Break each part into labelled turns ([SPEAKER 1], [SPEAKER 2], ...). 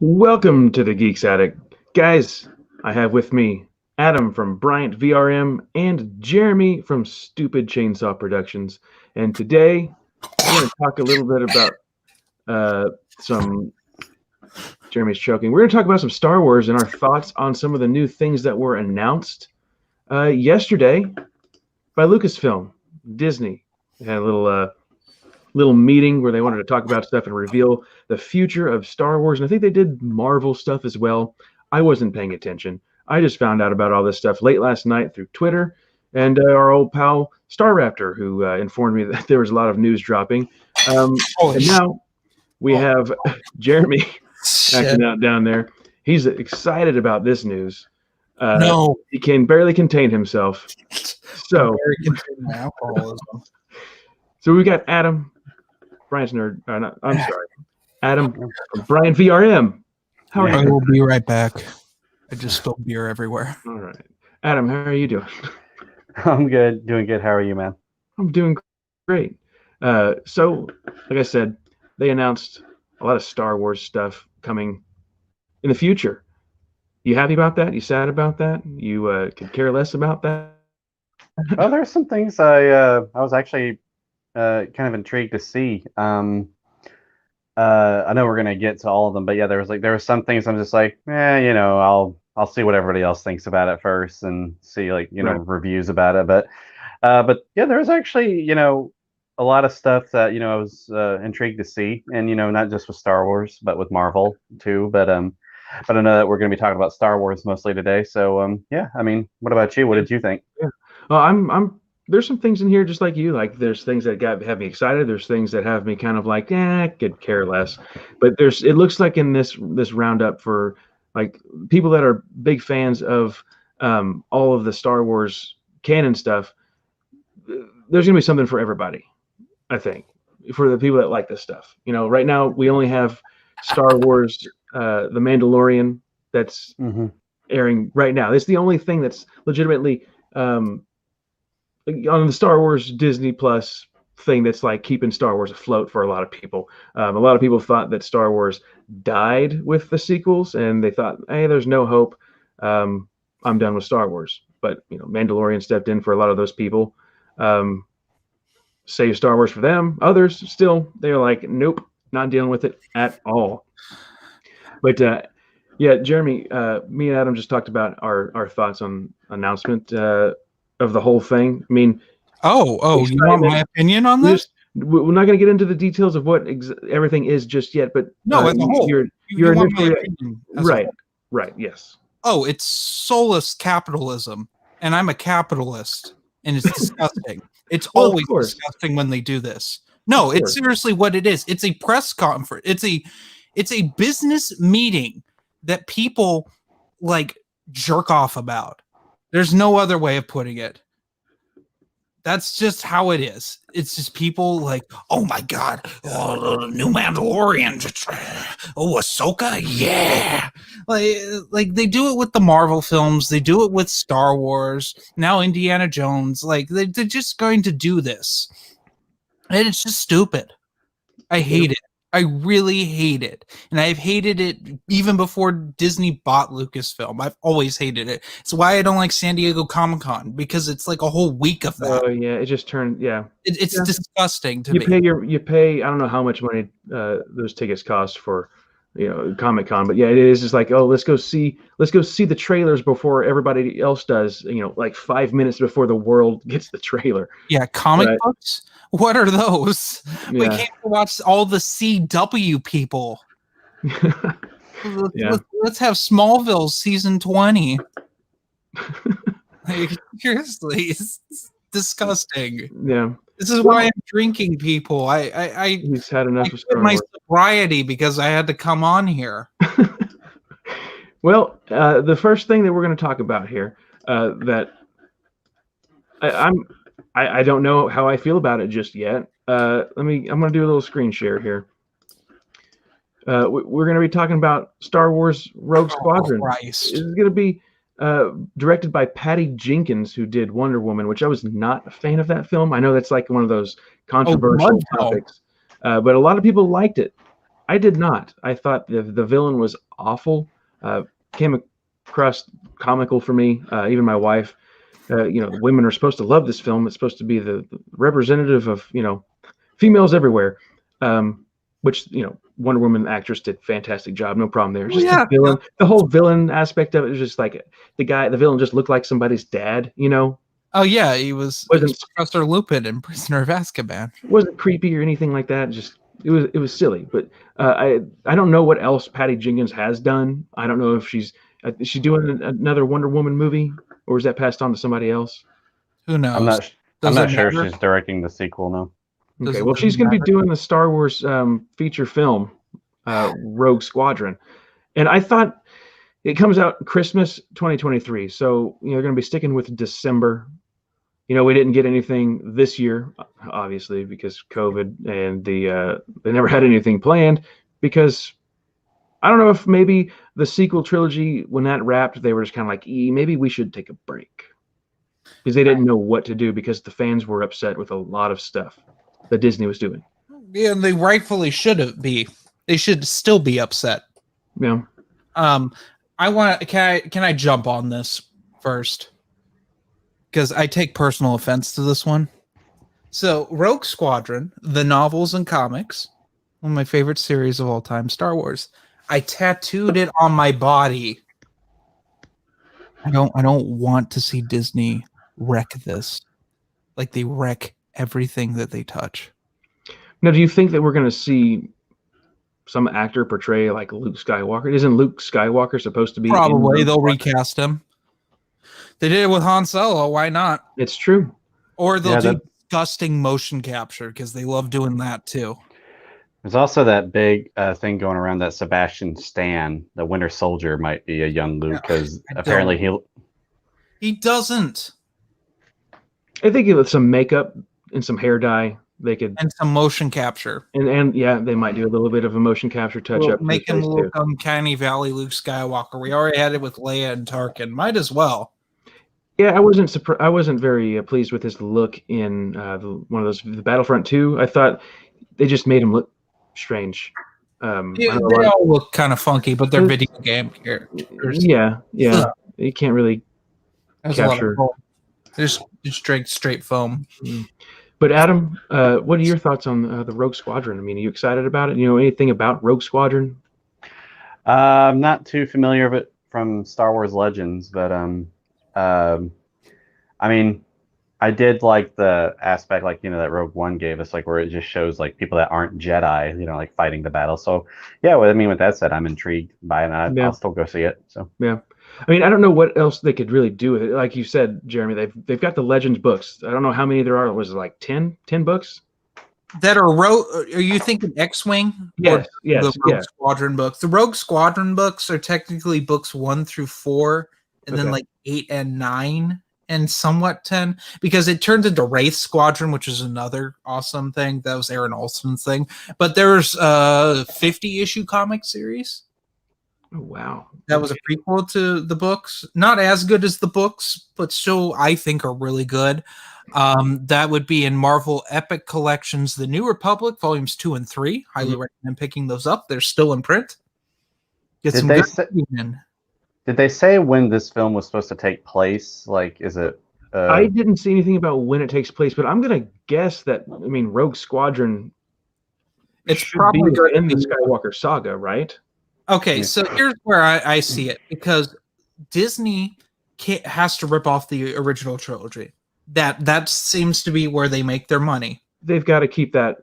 [SPEAKER 1] Welcome to the Geeks Attic. Guys, I have with me Adam from Bryant VRM and Jeremy from Stupid Chainsaw Productions. And today we're going to talk a little bit about some. Jeremy's choking. We're going to talk about some Star Wars and our thoughts on some of the new things that were announced yesterday by Lucasfilm. Disney had a little meeting where they wanted to talk about stuff and reveal the future of Star Wars. And I think they did Marvel stuff as well. I wasn't paying attention. I just found out about all this stuff late last night through Twitter and our old pal Star Raptor, who informed me that there was a lot of news dropping. And now we have Jeremy acting out down there. He's excited about this news.
[SPEAKER 2] No,
[SPEAKER 1] he can barely contain himself. So,
[SPEAKER 2] my alcoholism.
[SPEAKER 1] So we got Adam. Brian's nerd. I'm sorry. Adam from Brian VRM. How are you?
[SPEAKER 2] I will be right back. I just spilled beer everywhere.
[SPEAKER 1] All right. Adam, how are you doing?
[SPEAKER 3] I'm good. Doing good. How are you, man?
[SPEAKER 1] I'm doing great. So, like I said, they announced a lot of Star Wars stuff coming in the future. You happy about that? You sad about that? You could care less about that?
[SPEAKER 3] Well, there's some things I was actually kind of intrigued to see. I know we're gonna get to all of them, but yeah, there were some things I'm just like, I'll see what everybody else thinks about it first and see right. Reviews about it. But yeah, there's actually a lot of stuff that I was intrigued to see, and not just with Star Wars, but with Marvel too. But I know that we're gonna be talking about Star Wars mostly today. So yeah, I mean, what about you? What did you think?
[SPEAKER 1] Yeah. Well, there's some things in here just like you. Like there's things that have me excited. There's things that have me kind of like, could care less. But it looks like in this roundup for like people that are big fans of all of the Star Wars canon stuff, there's gonna be something for everybody. I think for the people that like this stuff. Right now we only have Star Wars, The Mandalorian that's airing right now. It's the only thing that's legitimately on the Star Wars Disney Plus thing that's like keeping Star Wars afloat for a lot of people. A lot of people thought that Star Wars died with the sequels, and they thought, hey, there's no hope. I'm done with Star Wars. But Mandalorian stepped in for a lot of those people. Save Star Wars for them. Others still, they're like, nope, not dealing with it at all. But yeah, Jeremy, me and Adam just talked about our thoughts on announcement of the whole thing. I mean,
[SPEAKER 2] you want my opinion on this?
[SPEAKER 1] We're not going to get into the details of what everything is just yet, but
[SPEAKER 2] no, as a whole,
[SPEAKER 1] your initial right, yes.
[SPEAKER 2] Oh, it's soulless capitalism, and I'm a capitalist, and it's disgusting. It's always disgusting when they do this. No, it's seriously what it is. It's a press conference. It's a business meeting that people like jerk off about. There's no other way of putting it. That's just how it is. It's just people like, oh my God, the new Mandalorian. Oh, Ahsoka, yeah. Like they do it with the Marvel films. They do it with Star Wars. Now Indiana Jones. Like they're just going to do this, and it's just stupid. I hate it. I really hate it. And I've hated it even before Disney bought Lucasfilm. I've always hated it. It's why I don't like San Diego Comic-Con, because it's like a whole week of that.
[SPEAKER 1] Oh, yeah. It just turned,
[SPEAKER 2] It's disgusting to me.
[SPEAKER 1] You pay, I don't know how much money those tickets cost for, Comic-Con, but yeah, it is just like, oh, let's go see the trailers before everybody else does, like 5 minutes before the world gets the trailer.
[SPEAKER 2] Yeah, comic books? What are those? Yeah. We can't watch all the CW people. Let's have Smallville season 20. Like, seriously, it's disgusting.
[SPEAKER 1] Yeah.
[SPEAKER 2] This is why I'm drinking, people.
[SPEAKER 1] He's had enough of Star Wars.
[SPEAKER 2] My sobriety because I had to come on here.
[SPEAKER 1] Well, the first thing that we're going to talk about here, that I don't know how I feel about it just yet. I'm going to do a little screen share here. We're going to be talking about Star Wars Rogue Squadron.
[SPEAKER 2] Christ.
[SPEAKER 1] It's going to be directed by Patty Jenkins, who did Wonder Woman, which I was not a fan of that film. I know that's like one of those controversial topics, but a lot of people liked it. I did not. I thought the villain was awful. Came across comical for me. Even my wife. The women are supposed to love this film. It's supposed to be the representative of females everywhere. Which Wonder Woman actress did fantastic job. No problem there. Just the villain, the whole villain aspect of it was just like the villain just looked like somebody's dad.
[SPEAKER 2] Oh yeah, he was Professor Lupin in Prisoner of Azkaban.
[SPEAKER 1] Wasn't creepy or anything like that. Just it was silly. But I don't know what else Patty Jenkins has done. I don't know if is she doing another Wonder Woman movie, or is that passed on to somebody else?
[SPEAKER 2] Who knows?
[SPEAKER 3] I'm not sure if she's directing the sequel. No.
[SPEAKER 1] Okay, well, she's going to be doing the Star Wars feature film, Rogue Squadron, and I thought it comes out Christmas 2023, so they're going to be sticking with December. We didn't get anything this year, obviously, because COVID, and they never had anything planned because I don't know if maybe the sequel trilogy, when that wrapped, they were just kind of like, maybe we should take a break because they didn't know what to do because the fans were upset with a lot of stuff that Disney was doing.
[SPEAKER 2] Yeah, and they rightfully should be. They should still be upset.
[SPEAKER 1] Yeah.
[SPEAKER 2] Can I jump on this first? Because I take personal offense to this one. So, Rogue Squadron, the novels and comics, one of my favorite series of all time, Star Wars. I tattooed it on my body. I don't want to see Disney wreck this. Like they wreck everything that they touch.
[SPEAKER 1] Now, do you think that we're going to see some actor portray like Luke Skywalker? Isn't Luke Skywalker supposed to be?
[SPEAKER 2] Probably they'll recast him. They did it with Han Solo. Why not?
[SPEAKER 1] It's true.
[SPEAKER 2] Or they'll do disgusting motion capture because they love doing that too.
[SPEAKER 3] There's also that big thing going around that Sebastian Stan, the Winter Soldier, might be a young Luke because apparently
[SPEAKER 2] he doesn't.
[SPEAKER 1] I think with some makeup and some hair dye, they could,
[SPEAKER 2] and some motion capture,
[SPEAKER 1] and yeah, they might do a little bit of a motion capture touch up.
[SPEAKER 2] Make him look Uncanny Valley Luke Skywalker. We already had it with Leia and Tarkin. Might as well.
[SPEAKER 1] Yeah, I wasn't very pleased with his look in one of those, the Battlefront 2. I thought they just made him look strange.
[SPEAKER 2] They all look kind of funky, but they're video game characters.
[SPEAKER 1] Yeah. You can't really capture.
[SPEAKER 2] Just straight foam.
[SPEAKER 1] But Adam, what are your thoughts on the Rogue Squadron? I mean, are you excited about it? Anything about Rogue Squadron?
[SPEAKER 3] I'm not too familiar with it from Star Wars Legends, but I mean, I did like the aspect, like, that Rogue One gave us, like, where it just shows, like, people that aren't Jedi, like, fighting the battle. So, yeah, with that said, I'm intrigued by it, I'll still go see it. So,
[SPEAKER 1] yeah. I mean, I don't know what else they could really do with it. Like you said, Jeremy, they've got the Legends books. I don't know how many there are. Was it like 10 books?
[SPEAKER 2] That are Rogue. Are you thinking X-Wing?
[SPEAKER 1] Yes.
[SPEAKER 2] The Rogue Squadron books. The Rogue Squadron books are technically books 1 through 4, and then like 8 and 9, and somewhat 10, because it turns into Wraith Squadron, which is another awesome thing. That was Aaron Olson's thing. But there's a 50-issue comic series.
[SPEAKER 1] Oh, wow.
[SPEAKER 2] That was a prequel to the books. Not as good as the books, but still I think are really good. That would be in Marvel Epic Collections, The New Republic, volumes 2 and 3. Highly recommend picking those up. They're still in print. Did
[SPEAKER 3] they say when this film was supposed to take place? Like, is it?
[SPEAKER 1] I didn't see anything about when it takes place, but I'm gonna guess that. I mean, Rogue Squadron.
[SPEAKER 2] It's probably
[SPEAKER 1] in the Skywalker saga, right?
[SPEAKER 2] Okay, so here's where I see it, because Disney has to rip off the original trilogy. That seems to be where they make their money.
[SPEAKER 1] They've got to keep that,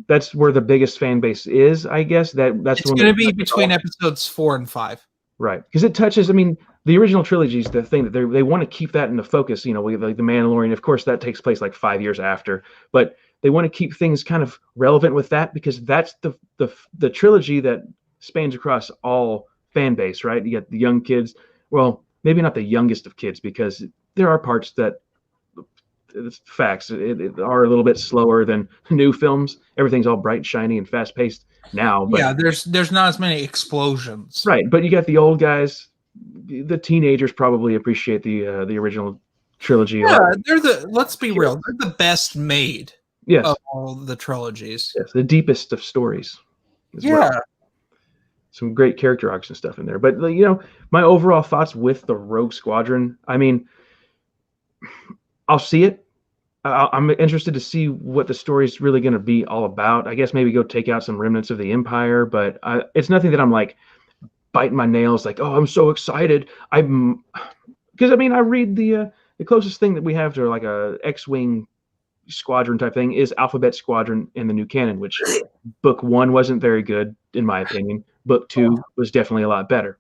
[SPEAKER 1] that's where the biggest fan base is, I guess. That's
[SPEAKER 2] it's going to be between episodes 4 and 5.
[SPEAKER 1] Right, because it touches. I mean, the original trilogy is the thing that they want to keep that in the focus. Like the Mandalorian, of course, that takes place like 5 years after, but they want to keep things kind of relevant with that because that's the trilogy that spans across all fan base, right? You got the young kids. Well, maybe not the youngest of kids, because there are parts that facts it are a little bit slower than new films. Everything's all bright, shiny, and fast paced now. But,
[SPEAKER 2] yeah, there's not as many explosions.
[SPEAKER 1] Right, but you got the old guys. The teenagers probably appreciate the original trilogy.
[SPEAKER 2] Yeah, let's be real, they're the best made.
[SPEAKER 1] Yes.
[SPEAKER 2] Of all the trilogies.
[SPEAKER 1] Yes, the deepest of stories. as well. Some great character arcs and stuff in there. But my overall thoughts with the Rogue Squadron. I mean, I'll see it. I'm interested to see what the story's really going to be all about. I guess maybe go take out some remnants of the Empire, but it's nothing that I'm like biting my nails like, oh, I'm so excited. Because I read the closest thing that we have to like a X-wing squadron type thing is Alphabet Squadron in the new canon, which book 1 wasn't very good in my opinion. Book 2 was definitely a lot better.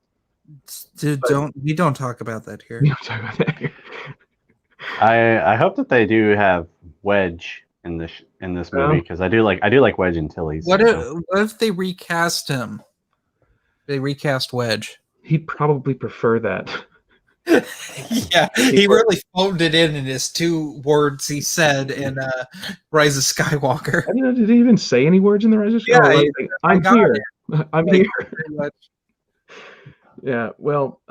[SPEAKER 2] We don't talk about that here.
[SPEAKER 1] We don't talk about that here.
[SPEAKER 3] I hope that they do have Wedge in this movie because I do like Wedge Antilles.
[SPEAKER 2] What if they recast him? They recast Wedge.
[SPEAKER 1] He'd probably prefer that.
[SPEAKER 2] Yeah, he really phoned it in his 2 words he said in Rise of Skywalker.
[SPEAKER 1] I did he even say any words in the Rise of Skywalker?
[SPEAKER 2] Yeah,
[SPEAKER 1] I'm here. I'm here.
[SPEAKER 2] Much.
[SPEAKER 1] Yeah, well,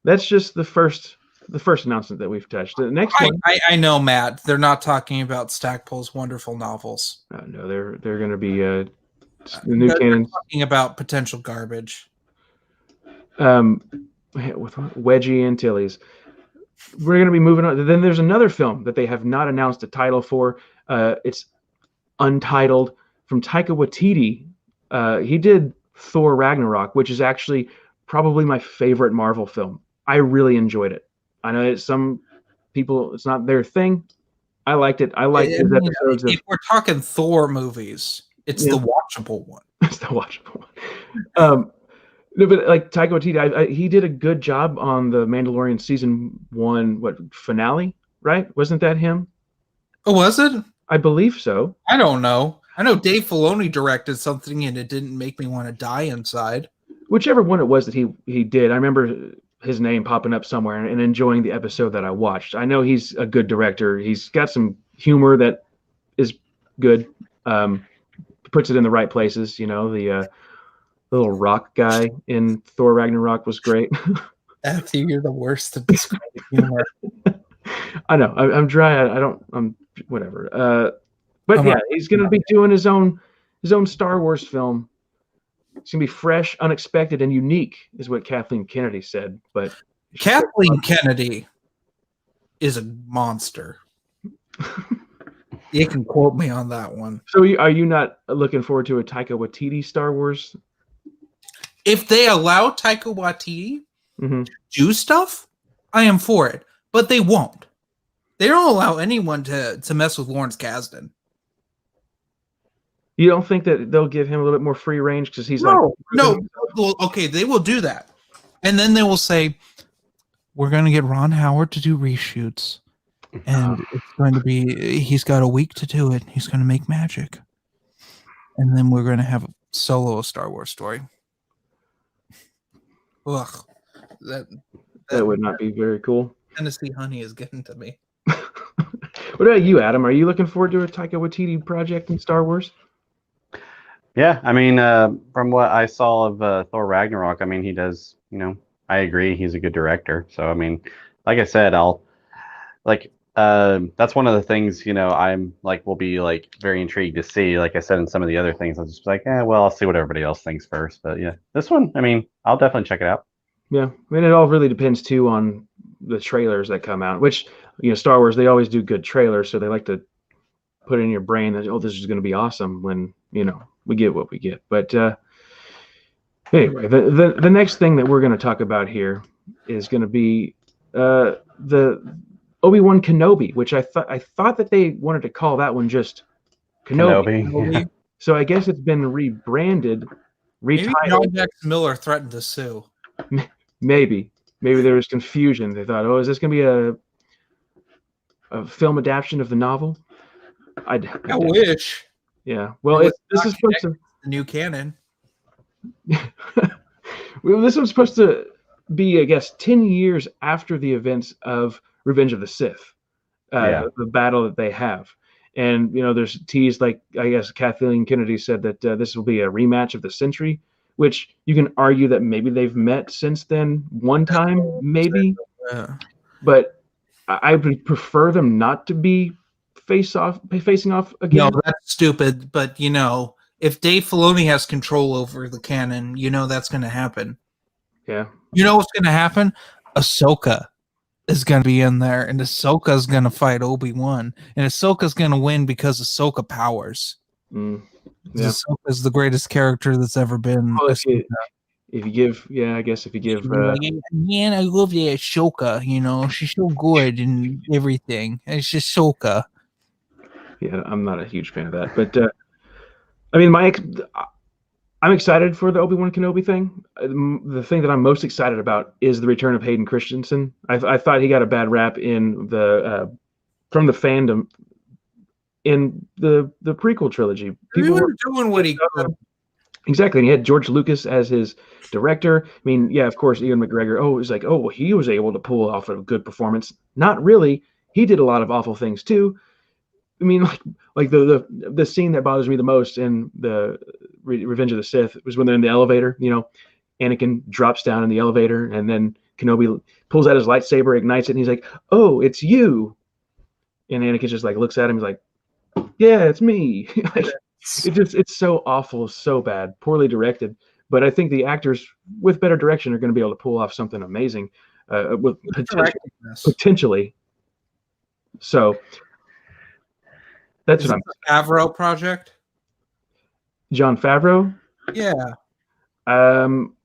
[SPEAKER 1] that's just the first announcement that we've touched. The next one,
[SPEAKER 2] I know, Matt. They're not talking about Stackpole's wonderful novels.
[SPEAKER 1] No, they're going to be the new canon.
[SPEAKER 2] Talking about potential garbage.
[SPEAKER 1] With Wedgie Antilles. We're going to be moving on. Then there's another film that they have not announced a title for. It's Untitled from Taika Waititi. He did Thor Ragnarok, which is actually probably my favorite Marvel film. I really enjoyed it. I know some people, it's not their thing. I liked it. I liked his episodes.
[SPEAKER 2] If we're talking Thor movies, it's the watchable one.
[SPEAKER 1] It's the watchable one. No, but like Taika Waititi, he did a good job on the Mandalorian season 1 finale, right? Wasn't that him?
[SPEAKER 2] Oh, was it?
[SPEAKER 1] I believe so.
[SPEAKER 2] I don't know. I know Dave Filoni directed something and it didn't make me want to die inside.
[SPEAKER 1] Whichever one it was that he did, I remember his name popping up somewhere and enjoying the episode that I watched. I know he's a good director. He's got some humor that is good. Puts it in the right places. The little rock guy in Thor Ragnarok was great.
[SPEAKER 2] Matthew, you're the worst to describe humor.
[SPEAKER 1] I know. I'm dry. I'm whatever. But he's going to be doing his own Star Wars film. It's going to be fresh, unexpected, and unique, is what Kathleen Kennedy said. But
[SPEAKER 2] Kathleen Kennedy is a monster. You can quote me on that one.
[SPEAKER 1] So are you not looking forward to a Taika Waititi Star Wars?
[SPEAKER 2] If they allow Taika Waititi to do stuff, I am for it. But they won't. They don't allow anyone to mess with Lawrence Kasdan.
[SPEAKER 1] You don't think that they'll give him a little bit more free range because he's
[SPEAKER 2] no. Well, okay, they will do that, and then they will say, "We're going to get Ron Howard to do reshoots, and it's going to be he's got a week to do it. He's going to make magic, and then we're going to have a solo Star Wars story." Ugh, that
[SPEAKER 1] would not be very cool.
[SPEAKER 2] Tennessee honey is getting to me.
[SPEAKER 1] What about you, Adam? Are you looking forward to a Taika Waititi project in Star Wars?
[SPEAKER 3] Yeah, from what I saw of Thor Ragnarok, he does, I agree, he's a good director. So, like I said, that's one of the things, I'm will be very intrigued to see. Like I said, in some of the other things, I'll just be like, I'll see what everybody else thinks first. But yeah, this one, I'll definitely check it out.
[SPEAKER 1] Yeah, it all really depends too on the trailers that come out, which, Star Wars, they always do good trailers. So they like to put it in your brain that, this is going to be awesome when, we get what we get. But anyway, the next thing that we're going to talk about here is going to be the Obi-Wan Kenobi, which I thought that they wanted to call that one just Kenobi. Yeah. So I guess it's been rebranded, retitled.
[SPEAKER 2] Maybe John Jackson Miller threatened to sue.
[SPEAKER 1] Maybe there was confusion. They thought, is this going to be a film adaptation of the novel? I
[SPEAKER 2] wish.
[SPEAKER 1] Yeah. Well, this is supposed to
[SPEAKER 2] the new canon.
[SPEAKER 1] Well, this was supposed to be, I guess, 10 years after the events of Revenge of the Sith, the battle that they have. And, there's teased, I guess Kathleen Kennedy said that this will be a rematch of the century, which you can argue that maybe they've met since then one time, maybe.
[SPEAKER 2] Yeah.
[SPEAKER 1] But I would prefer them not to be facing off again.
[SPEAKER 2] No, that's stupid. But, if Dave Filoni has control over the canon, you know that's going to happen.
[SPEAKER 1] Yeah.
[SPEAKER 2] You know what's going to happen? Ahsoka is going to be in there, and Ahsoka is going to fight Obi-Wan, and Ahsoka's going to win because Ahsoka powers.
[SPEAKER 1] Yeah.
[SPEAKER 2] Ahsoka is the greatest character that's ever been.
[SPEAKER 1] Well, if you give, I guess if you give,
[SPEAKER 2] man, I love the Ahsoka. You know, she's so good and everything. It's just Ahsoka.
[SPEAKER 1] Yeah, I'm not a huge fan of that, but I mean, I'm excited for the Obi-Wan Kenobi thing. The thing that I'm most excited about is the return of Hayden Christensen. I thought he got a bad rap in the from the fandom in the prequel trilogy.
[SPEAKER 2] People were doing what he could.
[SPEAKER 1] Exactly. And he had George Lucas as his director. I mean, yeah, of course, Ian McGregor. Oh, it was like, oh, well, he was able to pull off a good performance. Not really. He did a lot of awful things too. I mean, like the scene that bothers me the most in the Revenge of the Sith was when they're in the elevator. You know, Anakin drops down in the elevator, and then Kenobi pulls out his lightsaber, ignites it, and he's like, "Oh, it's you." And Anakin just like looks at him, he's like, "Yeah, it's me." Like, it's so awful, so bad, poorly directed. But I think the actors with better direction are going to be able to pull off something amazing, with potentially. So that's
[SPEAKER 2] what I'm. Favreau project.
[SPEAKER 1] Jon Favreau.
[SPEAKER 2] Yeah.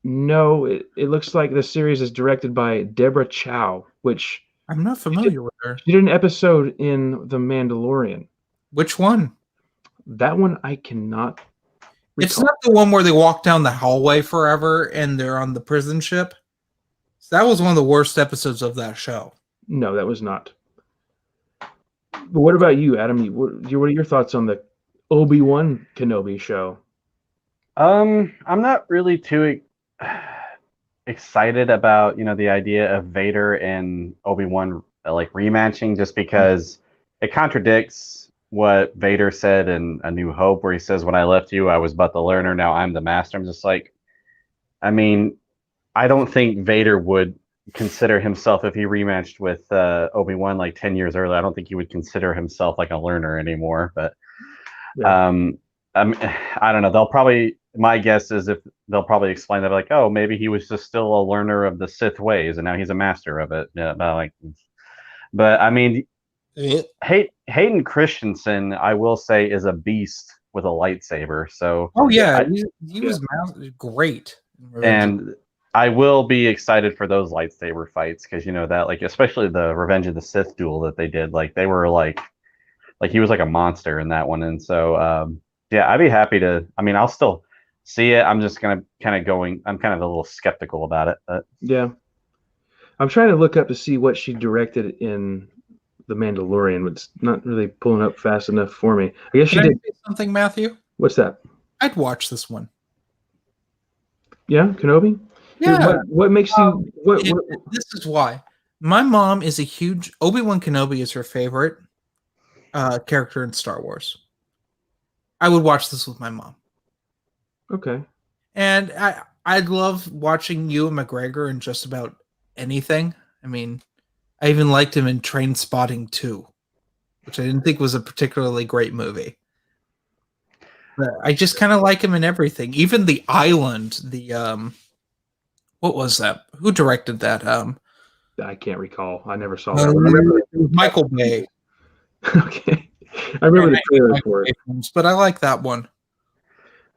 [SPEAKER 1] No, it looks like the series is directed by Deborah Chow, which
[SPEAKER 2] I'm not familiar with her.
[SPEAKER 1] She did an episode in The Mandalorian.
[SPEAKER 2] Which one?
[SPEAKER 1] That one I cannot recall.
[SPEAKER 2] It's not the one where they walk down the hallway forever and they're on the prison ship. So that was one of the worst episodes of that show.
[SPEAKER 1] No, that was not. But what about you, Adam? What are your thoughts on the Obi-Wan Kenobi show?
[SPEAKER 3] I'm not really too excited about, the idea of Vader and Obi-Wan like rematching, just because it contradicts what Vader said in A New Hope, where he says, "When I left you, I was but the learner. Now I'm the master." I'm just like, I mean, I don't think Vader would consider himself, if he rematched with Obi-Wan like 10 years earlier, I don't think he would consider himself like a learner anymore. But I don't know. My guess is if they'll probably explain that, like, oh, maybe he was just still a learner of the Sith ways and now he's a master of it. Yeah, but I mean, Hayden Christensen, I will say, is a beast with a lightsaber. So
[SPEAKER 2] he was great.
[SPEAKER 3] And I will be excited for those lightsaber fights, because that, like, especially the Revenge of the Sith duel that they did, like they were like he was like a monster in that one. And so I'd be happy to. I mean, I'll still see it. I'm just I'm kind of a little skeptical about it. But
[SPEAKER 1] yeah, I'm trying to look up to see what she directed in The Mandalorian, but it's not really pulling up fast enough for me. I guess she did
[SPEAKER 2] something, Matthew.
[SPEAKER 1] What's that?
[SPEAKER 2] I'd watch this one.
[SPEAKER 1] Yeah, Kenobi.
[SPEAKER 2] Yeah.
[SPEAKER 1] What makes you? What?
[SPEAKER 2] This is why. My mom is a huge Obi-Wan Kenobi is her favorite character in Star Wars. I would watch this with my mom.
[SPEAKER 1] Okay.
[SPEAKER 2] And I'd love watching Ewan McGregor in just about anything. I mean, I even liked him in Train Spotting 2, which I didn't think was a particularly great movie. But I just kind of like him in everything. Even The Island, what was that? Who directed that?
[SPEAKER 1] I can't recall. I never saw that. I remember
[SPEAKER 2] Michael Bay.
[SPEAKER 1] Okay. I remember the trailer for it.
[SPEAKER 2] But I like that one.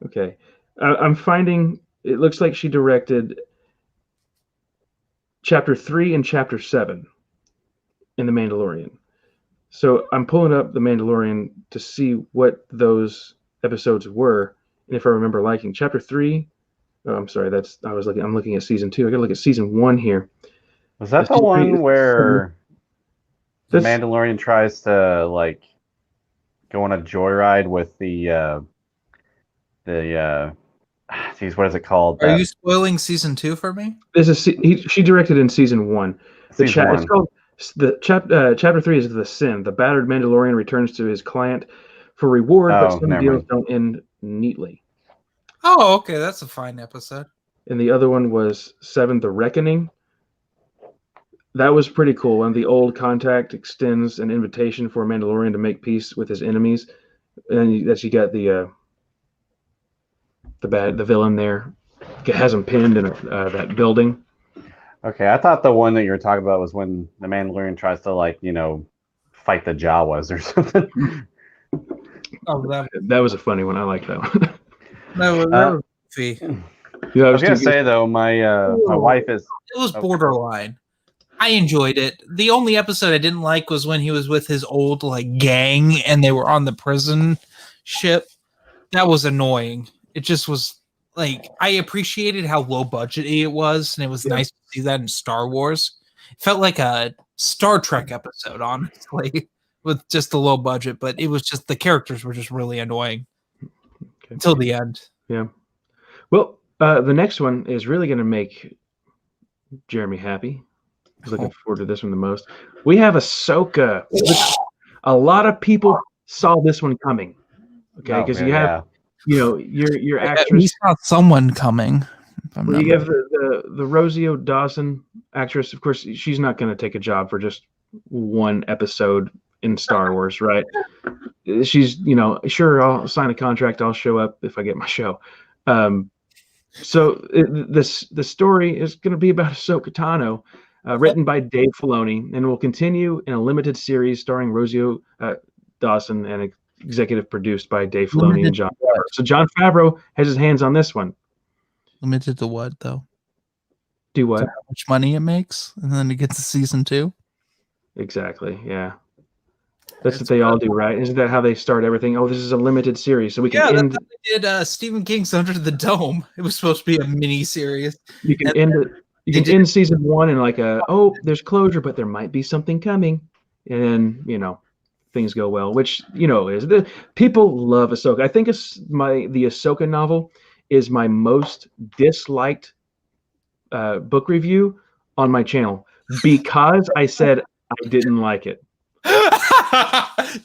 [SPEAKER 1] Okay. I'm finding it looks like she directed Chapter 3 and Chapter 7 in The Mandalorian. So I'm pulling up The Mandalorian to see what those episodes were, and if I remember liking Chapter 3. Oh, I'm sorry. I'm looking at Season 2. I got to look at Season 1 here.
[SPEAKER 3] Was that the one where the Mandalorian tries to like go on a joyride with geez, what is it called?
[SPEAKER 2] Are you spoiling Season 2 for me?
[SPEAKER 1] She directed in Season 1. It's called Chapter 3 is The Sin. The battered Mandalorian returns to his client for reward, but some deals don't end neatly.
[SPEAKER 2] Oh, okay, that's a fine episode.
[SPEAKER 1] And the other one was 7, The Reckoning. That was pretty cool. When the old contact extends an invitation for a Mandalorian to make peace with his enemies, and that's you got the the villain there. Has him pinned in that building.
[SPEAKER 3] Okay, I thought the one that you were talking about was when the Mandalorian tries to, like, fight the Jawas or something.
[SPEAKER 2] Oh,
[SPEAKER 1] that was a funny one. I like that one.
[SPEAKER 2] that was goofy.
[SPEAKER 1] Yeah,
[SPEAKER 3] I was gonna say though, my wife is.
[SPEAKER 2] It was borderline. I enjoyed it. The only episode I didn't like was when he was with his old like gang and they were on the prison ship. That was annoying. It just was like I appreciated how low budgety it was, and it was nice to see that in Star Wars. It felt like a Star Trek episode, honestly, with just a low budget, but it was just the characters were just really annoying until the end.
[SPEAKER 1] Yeah. Well, the next one is really going to make Jeremy happy. He's looking forward to this one the most. We have Ahsoka. A lot of people saw this one coming. Okay, because you have, your actress.
[SPEAKER 2] We saw someone coming.
[SPEAKER 1] You have the Rosario Dawson actress. Of course, she's not going to take a job for just one episode in Star Wars, right? She's, sure, I'll sign a contract. I'll show up if I get my show. So the story is going to be about Ahsoka Tano, written by Dave Filoni, and will continue in a limited series starring Rosario Dawson and executive produced by Dave Filoni and Jon Favreau. So Jon Favreau has his hands on this one.
[SPEAKER 2] Limited to what, though?
[SPEAKER 1] Do what?
[SPEAKER 2] So how much money it makes, and then it gets to season 2?
[SPEAKER 1] Exactly, yeah. That's what they all do, right? Isn't that how they start everything? Oh, this is a limited series, so we can end.
[SPEAKER 2] That's how they did Stephen King's Under the Dome. It was supposed to be a mini series.
[SPEAKER 1] You can end it. You can end season 1 in like there's closure, but there might be something coming, and then things go well. Which is the people love Ahsoka. I think the Ahsoka novel is my most disliked book review on my channel because I said I didn't like it.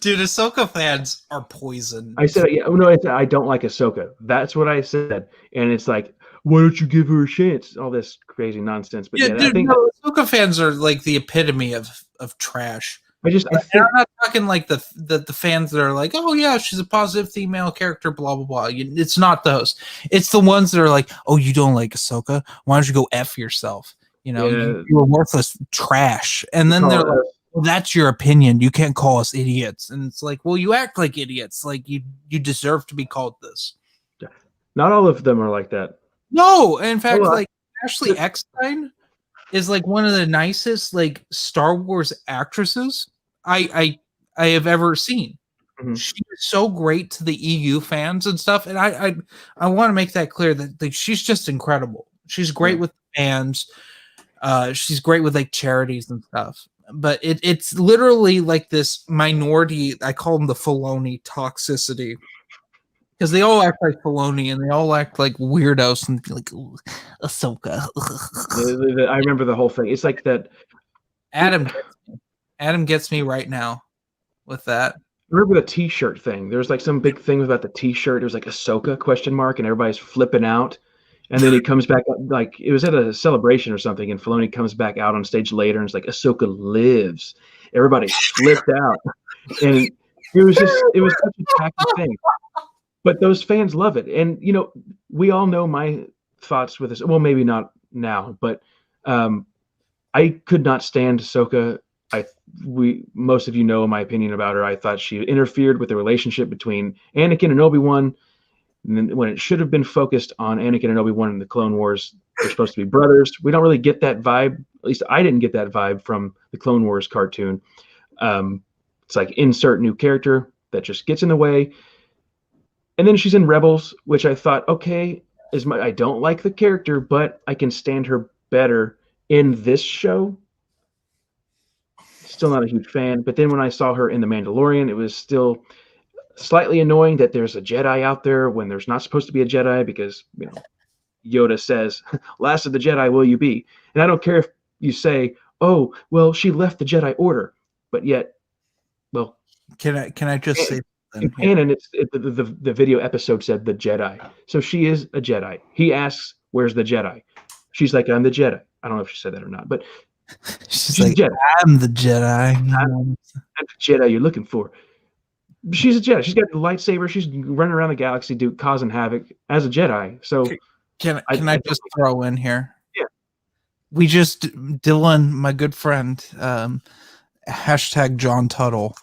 [SPEAKER 2] Dude, Ahsoka fans are poison.
[SPEAKER 1] I said, I don't like Ahsoka. That's what I said. And it's like, why don't you give her a chance? All this crazy nonsense. But
[SPEAKER 2] dude,
[SPEAKER 1] I think
[SPEAKER 2] Ahsoka fans are like the epitome of trash.
[SPEAKER 1] I think
[SPEAKER 2] I'm not talking like the fans that are like, oh yeah, she's a positive female character, blah blah blah. It's not those. It's the ones that are like, oh, you don't like Ahsoka? Why don't you go F yourself? You're worthless trash. And then they're like, well, that's your opinion. You can't call us idiots. And it's like, well, you act like idiots. Like you deserve to be called this.
[SPEAKER 1] Not all of them are like that.
[SPEAKER 2] No, in fact, Ashley Eckstein is like one of the nicest like Star Wars actresses I have ever seen. Mm-hmm. She is so great to the EU fans and stuff, and I want to make that clear that she's just incredible. She's great with fans. She's great with like charities and stuff. But it's literally like this minority. I call them the Filoni toxicity. Because they all act like Filoni and they all act like weirdos and like Ahsoka.
[SPEAKER 1] I remember the whole thing. It's like that.
[SPEAKER 2] Adam gets me right now with that.
[SPEAKER 1] Remember the T-shirt thing? There's like some big thing about the T-shirt. It was like Ahsoka ? And everybody's flipping out. And then he comes back up, like it was at a celebration or something, and Filoni comes back out on stage later and it's like Ahsoka lives. Everybody flipped out, and it was such a tacky thing. But those fans love it, and we all know my thoughts with this. Well, maybe not now, but I could not stand Ahsoka. Most of you know my opinion about her. I thought she interfered with the relationship between Anakin and Obi-Wan. And then when it should have been focused on Anakin and Obi-Wan in the Clone Wars, they're supposed to be brothers. We don't really get that vibe. At least I didn't get that vibe from the Clone Wars cartoon. It's like insert new character that just gets in the way. And then she's in Rebels, which I thought, okay, I don't like the character, but I can stand her better in this show. Still not a huge fan. But then when I saw her in The Mandalorian, it was still slightly annoying that there's a Jedi out there when there's not supposed to be a Jedi because, Yoda says, last of the Jedi will you be? And I don't care if you say, oh, well, she left the Jedi Order, but yet, well.
[SPEAKER 2] Can I just say
[SPEAKER 1] in canon, the video episode said the Jedi. So she is a Jedi. He asks, where's the Jedi? She's like, I'm the Jedi. I don't know if she said that or not, but
[SPEAKER 2] she's like, Jedi. I'm the Jedi.
[SPEAKER 1] I'm the Jedi you're looking for. She's a Jedi. She's got the lightsaber. She's running around the galaxy, causing havoc as a Jedi. So
[SPEAKER 2] can I just throw in here?
[SPEAKER 1] Yeah.
[SPEAKER 2] We just Dylan, my good friend, hashtag John Tuttle.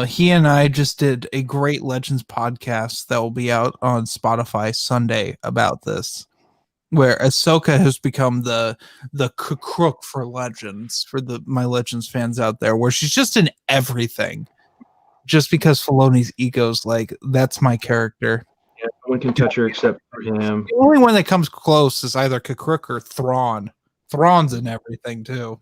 [SPEAKER 2] He and I just did a great Legends podcast that will be out on Spotify Sunday about this, where Ahsoka has become the crook for Legends, for my Legends fans out there, where she's just in everything. Just because Filoni's ego's like, that's my character.
[SPEAKER 1] Yeah, no one can touch her except for him.
[SPEAKER 2] The only one that comes close is either K'Kruk or Thrawn. Thrawn's in everything too.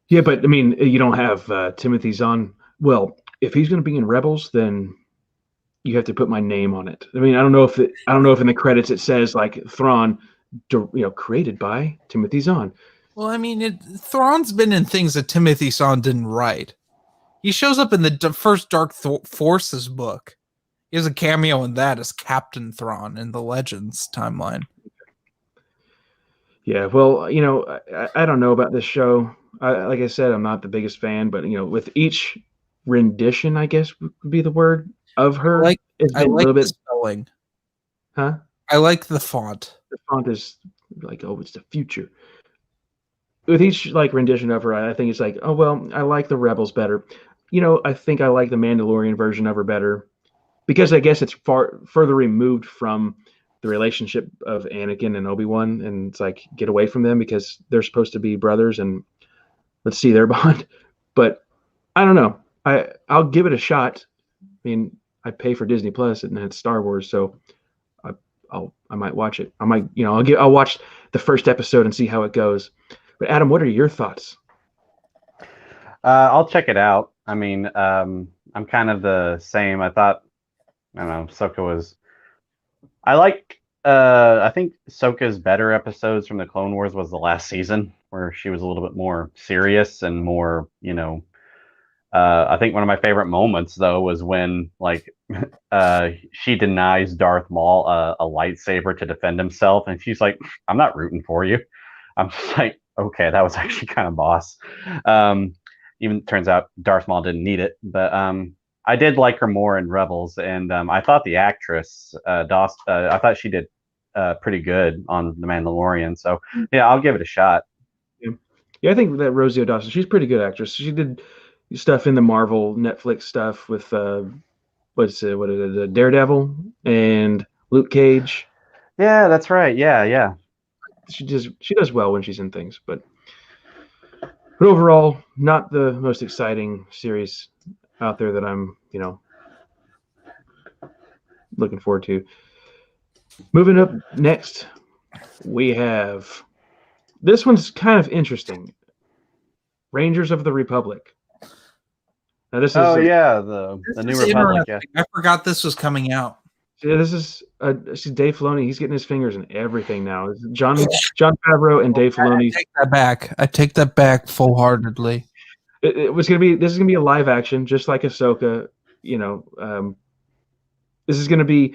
[SPEAKER 1] Yeah, but I mean, you don't have Timothy Zahn. Well, if he's going to be in Rebels, then you have to put my name on it. I mean, I don't know if in the credits it says like Thrawn, created by Timothy Zahn.
[SPEAKER 2] Well, I mean, Thrawn's been in things that Timothy Zahn didn't write. He shows up in the first Dark Forces book. He has a cameo in that as Captain Thrawn in the Legends timeline.
[SPEAKER 1] Yeah, well, I don't know about this show. Like I said, I'm not the biggest fan, but with each rendition, I guess would be the word of her.
[SPEAKER 2] I like a little bit spelling.
[SPEAKER 1] Huh?
[SPEAKER 2] I like the font.
[SPEAKER 1] The font is like, oh, it's the future. With each rendition of her, I think it's like, oh well, I like the Rebels better. I think I like the Mandalorian version of her better because I guess it's further removed from the relationship of Anakin and Obi-Wan, and it's like get away from them because they're supposed to be brothers and let's see their bond. But I don't know. I'll give it a shot. I mean, I pay for Disney Plus and it's Star Wars, so I might watch it. I might, I'll watch the first episode and see how it goes. But Adam, what are your thoughts?
[SPEAKER 3] I'll check it out. I mean, I'm kind of the same. I don't know, Ahsoka was. I think Ahsoka's better episodes from the Clone Wars was the last season, where she was a little bit more serious and more, I think one of my favorite moments though was when she denies Darth Maul a lightsaber to defend himself, and she's like, "I'm not rooting for you." I'm just like, okay, that was actually kind of boss. Even turns out Darth Maul didn't need it, but I did like her more in Rebels, and I thought the actress I thought she did pretty good on The Mandalorian. So yeah, I'll give it a shot.
[SPEAKER 1] Yeah, I think that Rosie O'Dawson, she's a pretty good actress. She did stuff in the Marvel Netflix stuff with what is it, Daredevil and Luke Cage.
[SPEAKER 3] Yeah, that's right. Yeah.
[SPEAKER 1] She does well when she's in things, but overall, not the most exciting series out there that I'm, looking forward to. Moving up next, we have this one's kind of interesting. Rangers of the Republic. Now this is
[SPEAKER 3] the New Republic. Yeah.
[SPEAKER 2] I forgot this was coming out.
[SPEAKER 1] Yeah, this is Dave Filoni. He's getting his fingers in everything now. John Favreau and Dave Filoni.
[SPEAKER 2] I take that back full-heartedly.
[SPEAKER 1] This is gonna be a live action, just like Ahsoka. This is gonna be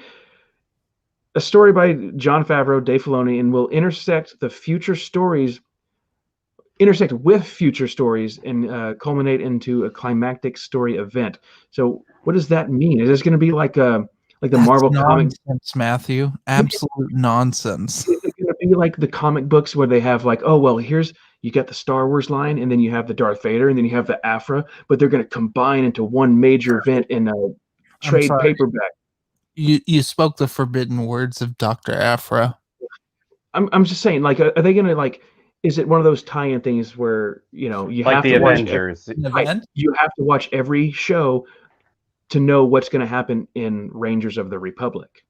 [SPEAKER 1] a story by Jon Favreau, Dave Filoni, and will intersect with future stories and culminate into a climactic story event. So, what does that mean? Is this going to be like the Marvel
[SPEAKER 2] comics, Matthew? Absolute nonsense.
[SPEAKER 1] Is it going to be like the comic books where they have you got the Star Wars line, and then you have the Darth Vader, and then you have the Afra, but they're going to combine into one major event in a trade paperback.
[SPEAKER 2] You spoke the forbidden words of Dr. Afra.
[SPEAKER 1] I'm just saying, are they going to is it one of those tie-in things where you have to
[SPEAKER 3] Avengers.
[SPEAKER 1] You have to watch every show to know what's going to happen in Rangers of the Republic?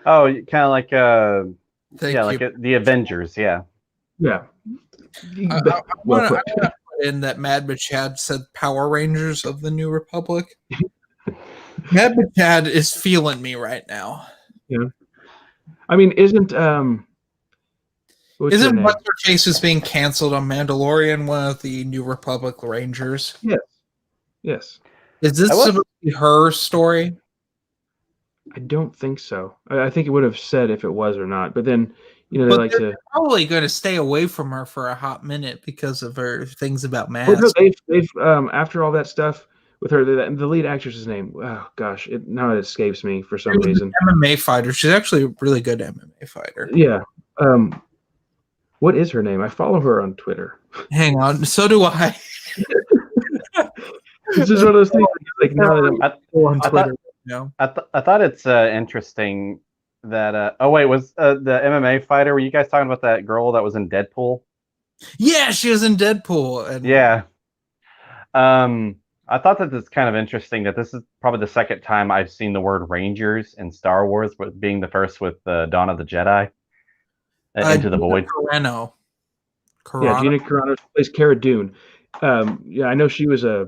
[SPEAKER 3] Oh, kind of like the Avengers, yeah.
[SPEAKER 2] I want to put in that Mad Machad said Power Rangers of the New Republic. Mad Machad is feeling me right now.
[SPEAKER 1] Yeah, I mean, isn't
[SPEAKER 2] what's her face is being canceled on Mandalorian one of the New Republic Rangers?
[SPEAKER 1] Yes.
[SPEAKER 2] Is this supposed to be her story?
[SPEAKER 1] I don't think so. I think it would have said if it was or not, but then they're
[SPEAKER 2] probably going to stay away from her for a hot minute because of her things about masks.
[SPEAKER 1] Well, no, they've after all that stuff with her. The lead actress's name. Oh gosh, now it escapes me for some
[SPEAKER 2] She was an
[SPEAKER 1] reason.
[SPEAKER 2] MMA fighter. She's actually a really good MMA fighter.
[SPEAKER 1] Yeah. What is her name? I follow her on Twitter.
[SPEAKER 2] Hang on. So do I.
[SPEAKER 1] It's just one of those things. Like now that I'm on Twitter.
[SPEAKER 3] I thought it's interesting that. Oh wait, was the MMA fighter? Were you guys talking about that girl that was in Deadpool?
[SPEAKER 2] Yeah, she was in Deadpool. And
[SPEAKER 3] yeah. I thought that it's kind of interesting that this is probably the second time I've seen the word Rangers in Star Wars, but being the first with Dawn of the Jedi. Into the Void.
[SPEAKER 2] Carano.
[SPEAKER 1] Yeah, Gina Carano plays Cara Dune. Yeah, I know she was I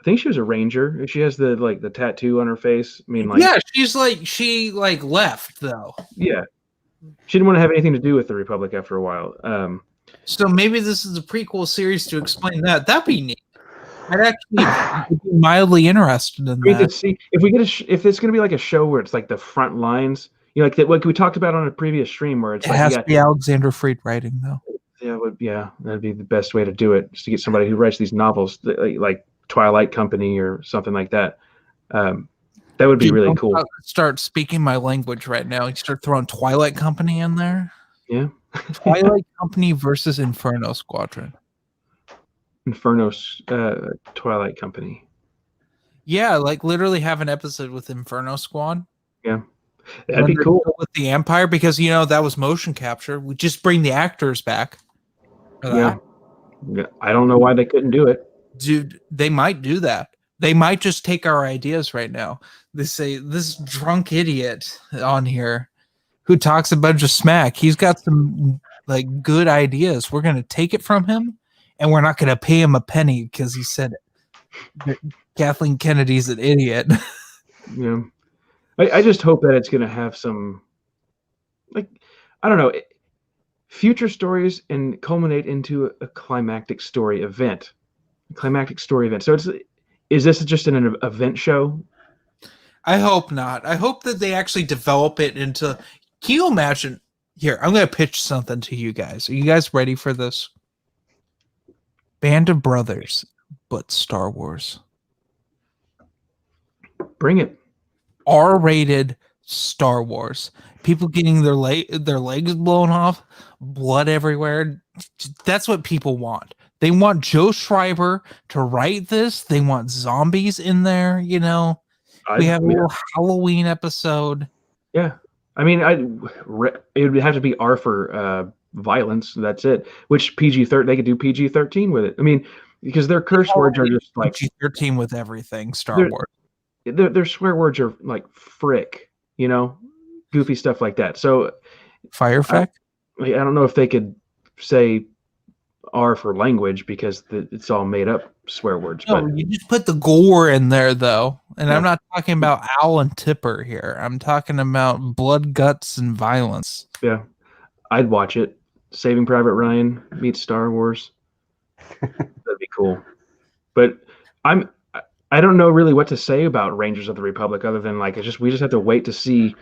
[SPEAKER 1] think she was a ranger. She has the tattoo on her face. I mean,
[SPEAKER 2] yeah, she left though.
[SPEAKER 1] Yeah, she didn't want to have anything to do with the Republic after a while.
[SPEAKER 2] So maybe this is a prequel series to explain that. That'd be neat. I'd actually be mildly interested in that.
[SPEAKER 1] See if we get if it's going to be like a show where it's like the front lines. Like we talked about on a previous stream, where it
[SPEAKER 2] has to be Alexander Freed writing, though.
[SPEAKER 1] Yeah, that'd be the best way to do it, just to get somebody who writes these novels, like Twilight Company or something like that. That would be really cool.
[SPEAKER 2] Start speaking my language right now. You start throwing Twilight Company in there.
[SPEAKER 1] Yeah.
[SPEAKER 2] Twilight Company versus Inferno Squadron.
[SPEAKER 1] Twilight Company.
[SPEAKER 2] Yeah, like literally have an episode with Inferno Squad.
[SPEAKER 1] Yeah. That'd be cool
[SPEAKER 2] with the Empire, because that was motion capture. We just bring the actors back.
[SPEAKER 1] Yeah. I don't know why they couldn't do it.
[SPEAKER 2] Dude, they might do that. They might just take our ideas right now. They say this drunk idiot on here who talks a bunch of smack, he's got some good ideas. We're gonna take it from him, and we're not gonna pay him a penny because he said it. Kathleen Kennedy's an idiot.
[SPEAKER 1] Yeah. I just hope that it's going to have some, I don't know, future stories and culminate into a climactic story event. So is this just an event show?
[SPEAKER 2] I hope not. I hope that they actually develop it into. Can you imagine? Here, I'm going to pitch something to you guys. Are you guys ready for this? Band of Brothers, but Star Wars.
[SPEAKER 1] Bring it.
[SPEAKER 2] R-rated Star Wars. People getting their legs blown off, blood everywhere. That's what people want. They want Joe Schreiber to write this. They want zombies in there. We have a little Halloween episode.
[SPEAKER 1] Yeah, I mean, it would have to be R for violence. That's it. Which PG-13? They could do PG-13 with it. I mean, because their curse words are just like
[SPEAKER 2] PG-13 with everything Star Wars.
[SPEAKER 1] Their swear words are like frick, goofy stuff like that. So
[SPEAKER 2] fire effect.
[SPEAKER 1] I don't know if they could say R for language because it's all made up swear words.
[SPEAKER 2] No,
[SPEAKER 1] but
[SPEAKER 2] you just put the gore in there though. And yeah. I'm not talking about Al and Tipper here. I'm talking about blood, guts, and violence.
[SPEAKER 1] Yeah. I'd watch it. Saving Private Ryan meets Star Wars. That'd be cool. But I don't know really what to say about Rangers of the Republic other than we just have to wait to see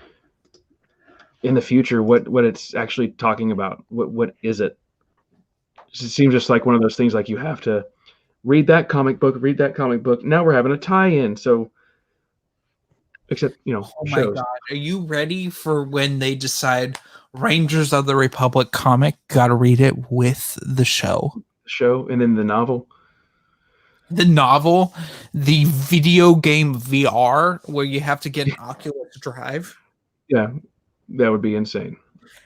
[SPEAKER 1] in the future what it's actually talking about. What is it? It seems just like one of those things you have to read that comic book. Now we're having a tie-in. So except
[SPEAKER 2] oh my shows. God, are you ready for when they decide Rangers of the Republic comic? Got to read it with the show.
[SPEAKER 1] And then the novel.
[SPEAKER 2] The novel, the video game VR, where you have to get an Oculus Drive.
[SPEAKER 1] Yeah, that would be insane.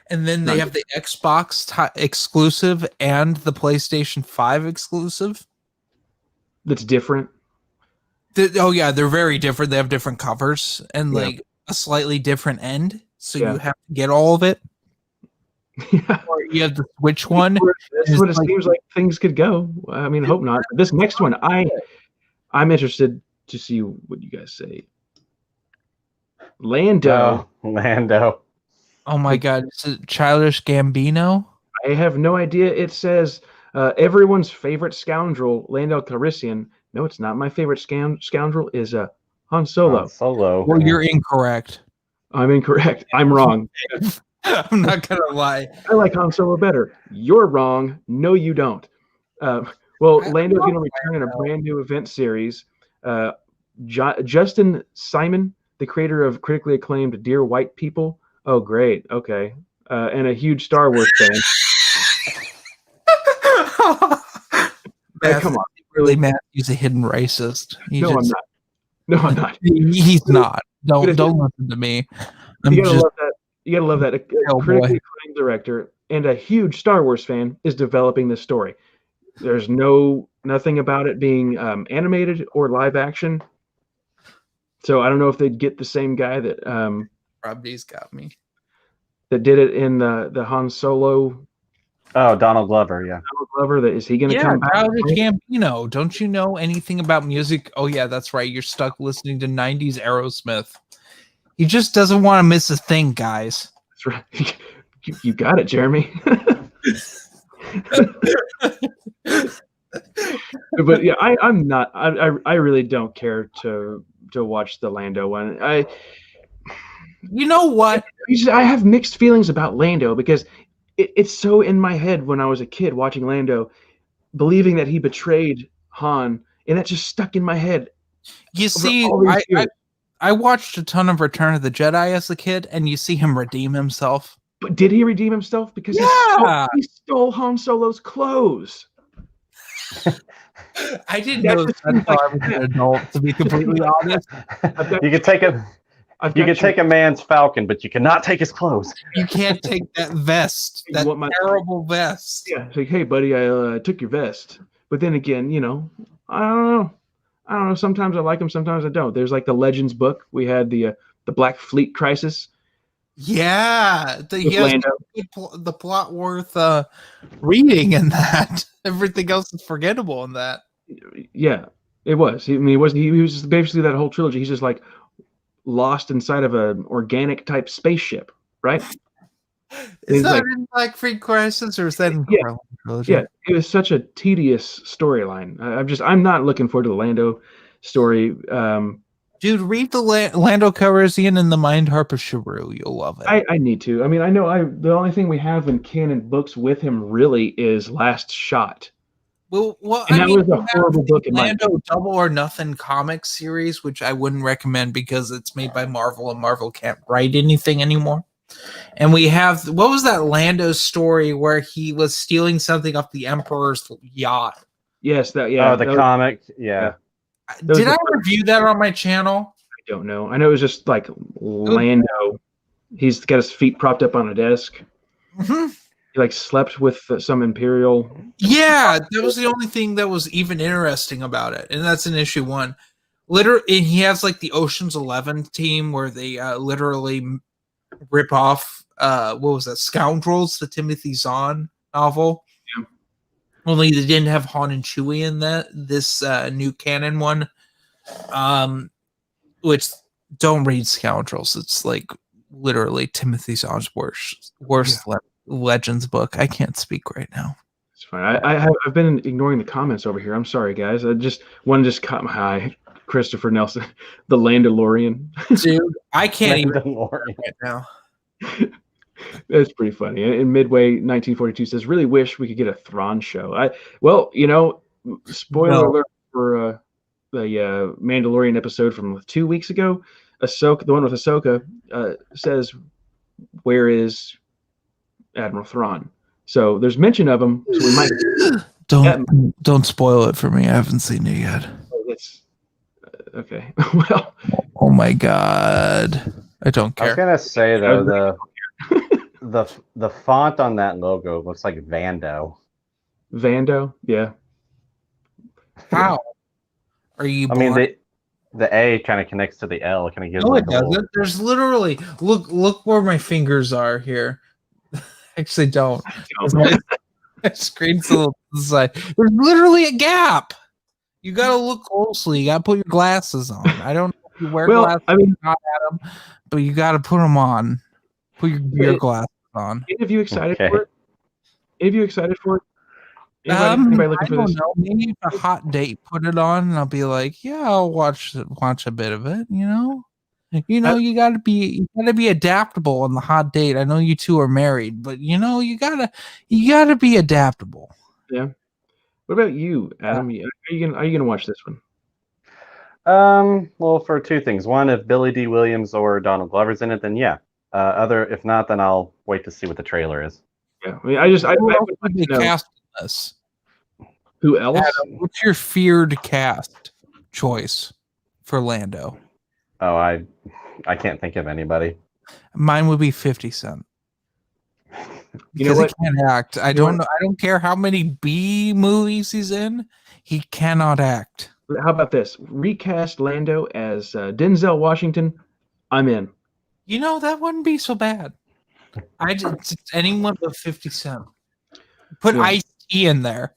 [SPEAKER 2] And then they have the Xbox exclusive and the PlayStation 5 exclusive.
[SPEAKER 1] That's different.
[SPEAKER 2] They're very different. They have different covers and a slightly different end. So you have to get all of it.
[SPEAKER 1] Yeah.
[SPEAKER 2] Or you have the Switch one.
[SPEAKER 1] That's what it seems like things could go. I mean, hope not. But this next one, I'm interested to see what you guys say. Lando.
[SPEAKER 3] Lando.
[SPEAKER 2] Oh my God. Is it Childish Gambino?
[SPEAKER 1] I have no idea. It says everyone's favorite scoundrel, Lando Calrissian. No, it's not. My favorite scoundrel is Han Solo.
[SPEAKER 3] Han Solo.
[SPEAKER 2] Well, you're incorrect.
[SPEAKER 1] I'm incorrect. I'm wrong.
[SPEAKER 2] I'm not gonna lie.
[SPEAKER 1] I like Han Solo better. You're wrong. No, you don't. Lando's going to return in a brand new event series. Justin Simon, the creator of critically acclaimed Dear White People. Oh, great. Okay. And a huge Star Wars fan. Come on.
[SPEAKER 2] Really, Matthew's a hidden racist.
[SPEAKER 1] I'm not. No, I'm not.
[SPEAKER 2] He's not. Don't listen to me.
[SPEAKER 1] You gotta love that. You gotta love that. A critically acclaimed director and a huge Star Wars fan is developing this story. There's nothing about it being animated or live action. So I don't know if they'd get the same guy that
[SPEAKER 2] Rob D's got me.
[SPEAKER 1] That did it in the Han Solo.
[SPEAKER 3] Oh, Donald Glover, yeah.
[SPEAKER 1] Donald Glover, is he going to come back?
[SPEAKER 2] Gambino. Don't you know anything about music? Oh yeah, that's right. You're stuck listening to 90s Aerosmith. He just doesn't want to miss a thing, guys.
[SPEAKER 1] That's right. You got it, Jeremy. But yeah, I'm not. I really don't care to watch the Lando one.
[SPEAKER 2] You know what?
[SPEAKER 1] I have mixed feelings about Lando because it's so in my head when I was a kid watching Lando, believing that he betrayed Han, and that just stuck in my head.
[SPEAKER 2] You see, I watched a ton of Return of the Jedi as a kid, and you see him redeem himself.
[SPEAKER 1] But did he redeem himself? Because he stole Han Solo's clothes.
[SPEAKER 2] I didn't know that until I was an adult, to be completely honest.
[SPEAKER 3] You could take take a man's Falcon, but you cannot take his clothes.
[SPEAKER 2] You can't take that vest, that terrible vest.
[SPEAKER 1] Yeah, it's like, hey, buddy, I took your vest. But then again, I don't know. Sometimes I like them, sometimes I don't. There's like the Legends book. We had the Black Fleet Crisis.
[SPEAKER 2] Yeah, the plot worth reading in that. Everything else is forgettable in that.
[SPEAKER 1] Yeah, it was. He was just basically that whole trilogy. He's just like lost inside of an organic type spaceship, right?
[SPEAKER 2] Is that in Black Fleet Crisis or is that in
[SPEAKER 1] trilogy? Yeah, it was such a tedious storyline. I'm not looking forward to the Lando story.
[SPEAKER 2] Dude, read the Lando Calrissian and the Mind Harp of Sharu. You'll love it.
[SPEAKER 1] I need to. I mean, I know the only thing we have in canon books with him really is Last Shot.
[SPEAKER 2] Well,
[SPEAKER 1] and that was a horrible book in my
[SPEAKER 2] Lando Double or Nothing comics series, which I wouldn't recommend because it's made by Marvel and Marvel can't write anything anymore. And we have, what was that Lando story where he was stealing something off the Emperor's yacht?
[SPEAKER 1] Yes,
[SPEAKER 3] comic. Yeah.
[SPEAKER 2] Did I review that on my channel?
[SPEAKER 1] I don't know. I know it was just like Lando. He's got his feet propped up on a desk.
[SPEAKER 2] Mm-hmm.
[SPEAKER 1] He like slept with some Imperial.
[SPEAKER 2] Yeah, that was the only thing that was even interesting about it, and that's in issue 1. Literally, he has like the Ocean's 11 team where they literally rip off what was that, Scoundrels, the Timothy Zahn novel.
[SPEAKER 1] Yeah.
[SPEAKER 2] Only they didn't have Han and Chewie in this new canon one. Which don't read Scoundrels. It's like literally Timothy Zahn's worst Legends book. I can't speak right now.
[SPEAKER 1] It's fine. I've been ignoring the comments over here. I'm sorry, guys. One just caught my eye. Christopher Nelson, the Landalorian.
[SPEAKER 2] Dude, I can't even right now.
[SPEAKER 1] That's pretty funny. In Midway 1942 says, really wish we could get a Thrawn show. Spoiler alert for the Mandalorian episode from 2 weeks ago. Ahsoka, the one with Ahsoka, says, where is Admiral Thrawn? So there's mention of him. So we might
[SPEAKER 2] don't spoil it for me. I haven't seen it yet.
[SPEAKER 1] Okay. Well.
[SPEAKER 2] Oh my god. I don't care.
[SPEAKER 3] I was gonna say though the font on that logo looks like Vando.
[SPEAKER 1] Vando, yeah.
[SPEAKER 2] How? Are you?
[SPEAKER 3] I mean, the A kind of connects to the L. Kind of gives.
[SPEAKER 2] No, it doesn't. There's literally look where my fingers are here. Actually, don't. My screen's a little to the side. There's literally a gap. You gotta look closely. You gotta put your glasses on. I don't know if you wear glasses. I mean, not at them, but you gotta put them on. Put your glasses on.
[SPEAKER 1] Any of you excited for it? Any of you excited for it?
[SPEAKER 2] Anybody looking for this? I don't know. Maybe if a hot date put it on, and I'll be like, yeah, I'll watch a bit of it. You gotta be adaptable on the hot date. I know you two are married, but you gotta be adaptable.
[SPEAKER 1] Yeah. What about you, Adam? Are you gonna watch this one?
[SPEAKER 3] Well, for two things. One, if Billy D. Williams or Donald Glover's in it, then yeah. If not, then I'll wait to see what the trailer is.
[SPEAKER 1] Yeah, I mean, I would like
[SPEAKER 2] they
[SPEAKER 1] to know
[SPEAKER 2] cast this.
[SPEAKER 1] who else.
[SPEAKER 2] Adam, what's your feared cast choice for Lando?
[SPEAKER 3] Oh, I can't think of anybody.
[SPEAKER 2] Mine would be 50 Cent.
[SPEAKER 1] You know what?
[SPEAKER 2] He can't act. I don't know. I don't care how many B movies he's in. He cannot act.
[SPEAKER 1] How about this? Recast Lando as Denzel Washington. I'm in.
[SPEAKER 2] You know, that wouldn't be so bad. I just anyone but 50 Cent. Put Ice-T in there.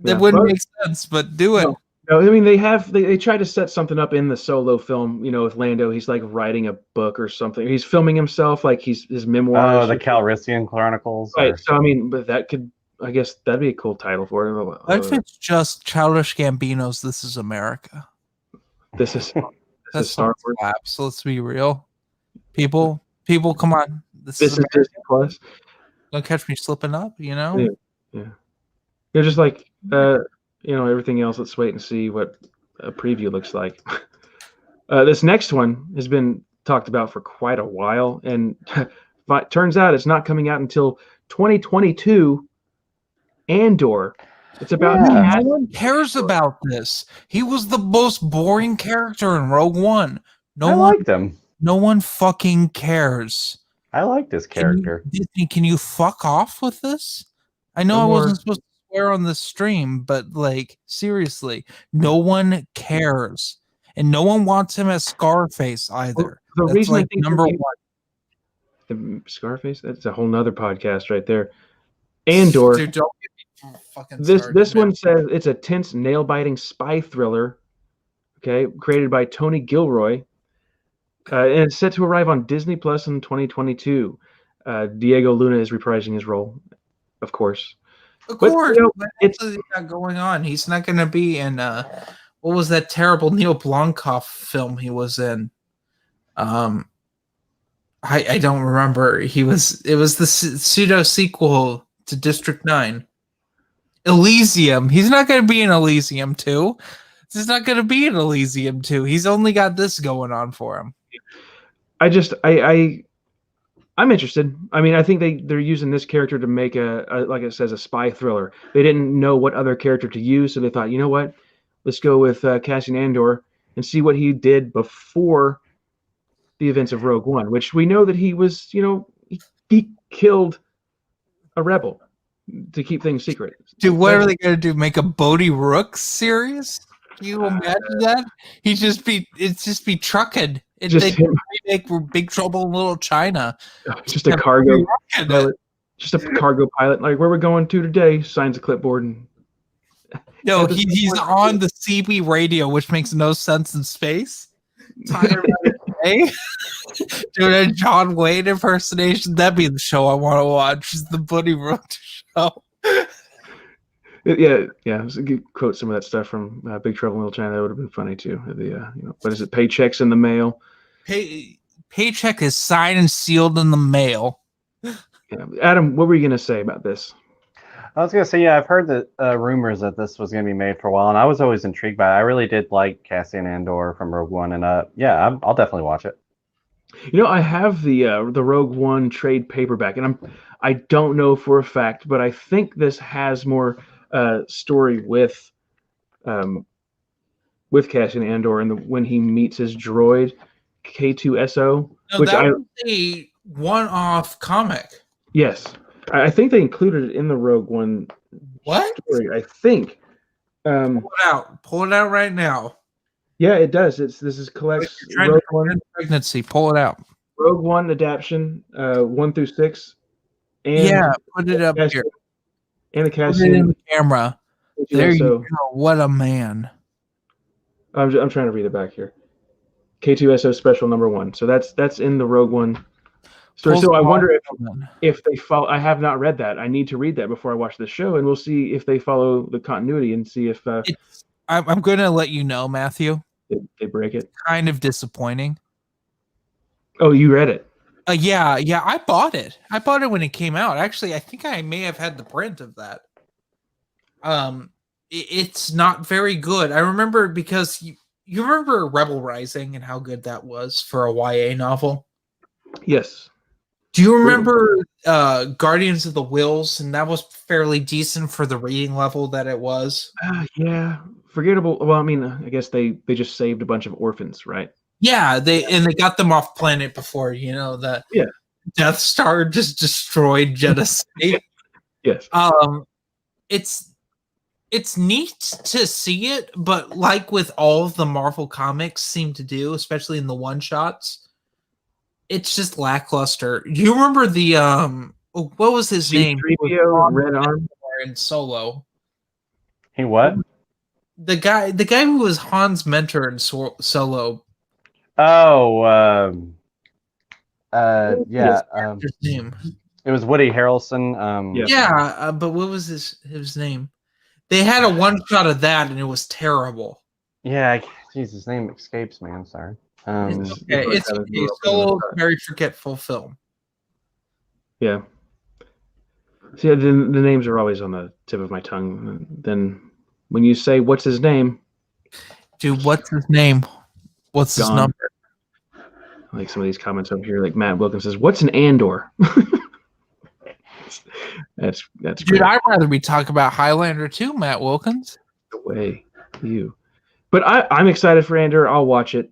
[SPEAKER 2] That wouldn't make sense, but do it.
[SPEAKER 1] No, I mean they try to set something up in the Solo film, with Lando. He's like writing a book or something. He's filming himself like he's his memoirs.
[SPEAKER 3] Oh, the Calrissian Chronicles.
[SPEAKER 1] Right. So I mean, but I guess that'd be a cool title for it.
[SPEAKER 2] What if it's just Childish Gambino's "This Is America"?
[SPEAKER 1] This is
[SPEAKER 2] Star Wars. Slaps. Let's be real, people, come on. This is
[SPEAKER 1] Disney Plus.
[SPEAKER 2] Don't catch me slipping up. Yeah.
[SPEAKER 1] They're just like everything else. Let's wait and see what a preview looks like. This next one has been talked about for quite a while, and but turns out it's not coming out until 2022. Andor. It's about
[SPEAKER 2] no one cares about this. He was the most boring character in Rogue One.
[SPEAKER 3] I liked him.
[SPEAKER 2] No one fucking cares.
[SPEAKER 3] I like this character.
[SPEAKER 2] Disney, can you fuck off with this? I know I wasn't supposed to swear on the stream, but seriously, no one cares, and no one wants him as Scarface either.
[SPEAKER 1] The reason I think
[SPEAKER 2] number one,
[SPEAKER 1] the Scarface. That's a whole nother podcast right there. Andor.
[SPEAKER 2] Dude, don't get me fucking
[SPEAKER 1] this one says it's a tense, nail-biting spy thriller. Okay, created by Tony Gilroy, and it's set to arrive on Disney Plus in 2022. Diego Luna is reprising his role, of course.
[SPEAKER 2] Of course, it's got going on. He's not going to be in what was that terrible Neil Blomkamp film he was in? I don't remember. It was the pseudo sequel to District 9. Elysium. He's not going to be in Elysium 2. He's not going to be in Elysium 2. He's only got this going on for him.
[SPEAKER 1] I'm interested. I mean, I think they're using this character to make a like it says, a spy thriller. They didn't know what other character to use, so they thought, you know what? Let's go with Cassian Andor and see what he did before the events of Rogue One, which we know that he was, he killed a rebel to keep things secret.
[SPEAKER 2] Dude, what are they going to do? Make a Bodhi Rook series? Can you imagine that? It's just be trucking. They make Big Trouble in Little China.
[SPEAKER 1] Just a cargo pilot. Just a cargo pilot. Like, where we're going to today, signs a clipboard. And
[SPEAKER 2] no, he's on the CB radio, which makes no sense in space. Doing a John Wayne impersonation. That'd be the show I want to watch. Is the Buddy Rook show.
[SPEAKER 1] Yeah. Quote some of that stuff from Big Trouble in Little China. That would have been funny too. What is it? Paychecks in the mail.
[SPEAKER 2] Paycheck is signed and sealed in the mail.
[SPEAKER 1] Yeah. Adam, what were you gonna say about this?
[SPEAKER 3] I was gonna say, I've heard that rumors that this was gonna be made for a while, and I was always intrigued by it. I really did like Cassian Andor from Rogue One, and I'll definitely watch it.
[SPEAKER 1] I have the Rogue One trade paperback, and I don't know for a fact, but I think this has more story with Cassian Andor and when he meets his droid K2SO.
[SPEAKER 2] No, which that was a one-off comic.
[SPEAKER 1] Yes, I think they included it in the Rogue One story. I think.
[SPEAKER 2] Pull it out right now.
[SPEAKER 1] Yeah, it does. This is collects
[SPEAKER 2] Rogue One pregnancy. Pull it out.
[SPEAKER 1] Rogue One adaptation 1 through 6. And
[SPEAKER 2] put it up here.
[SPEAKER 1] And the
[SPEAKER 2] Cassian. Put it in the camera. There you go. What a man.
[SPEAKER 1] I'm trying to read it back here. K2SO special number 1. So that's in the Rogue One story. So I wonder if they follow. I have not read that. I need to read that before I watch the show, and we'll see if they follow the continuity and see if.
[SPEAKER 2] I'm going to let you know, Matthew.
[SPEAKER 1] They break it.
[SPEAKER 2] Kind of disappointing.
[SPEAKER 1] Oh, you read it?
[SPEAKER 2] Yeah. I bought it. I bought it when it came out. Actually, I think I may have had the print of that. It's not very good. I remember because You remember Rebel Rising and how good that was for a YA novel?
[SPEAKER 1] Yes.
[SPEAKER 2] Do you remember Guardians of the Wills? And that was fairly decent for the reading level that it was.
[SPEAKER 1] Yeah, forgettable. Well, I mean, I guess they just saved a bunch of orphans, right?
[SPEAKER 2] Yeah, they got them off planet before the Death Star just destroyed Genesee.
[SPEAKER 1] Yes.
[SPEAKER 2] It's neat to see it, but like with all of the Marvel comics seem to do, especially in the one shots, it's just lackluster. Do you remember the what was his name?
[SPEAKER 1] C-3PO, Red Arm,
[SPEAKER 2] and Solo.
[SPEAKER 3] He what?
[SPEAKER 2] The guy who was Han's mentor in Solo.
[SPEAKER 3] Oh, yeah.
[SPEAKER 2] His name.
[SPEAKER 3] It was Woody Harrelson.
[SPEAKER 2] But what was his name? They had a one shot of that, and it was terrible.
[SPEAKER 3] Yeah, jeez, his name escapes me. I'm sorry.
[SPEAKER 2] It's okay. Solo, very forgetful film.
[SPEAKER 1] Yeah. See, the names are always on the tip of my tongue. Then when you say, "What's his name?"
[SPEAKER 2] Dude, what's his name? What's his number?
[SPEAKER 1] Like some of these comments over here, like Matt Wilkins says, "What's an Andor?" That's
[SPEAKER 2] Dude,
[SPEAKER 1] great.
[SPEAKER 2] I'd rather we talk about Highlander too, Matt Wilkins.
[SPEAKER 1] The way you. But I'm excited for Andor. I'll watch it.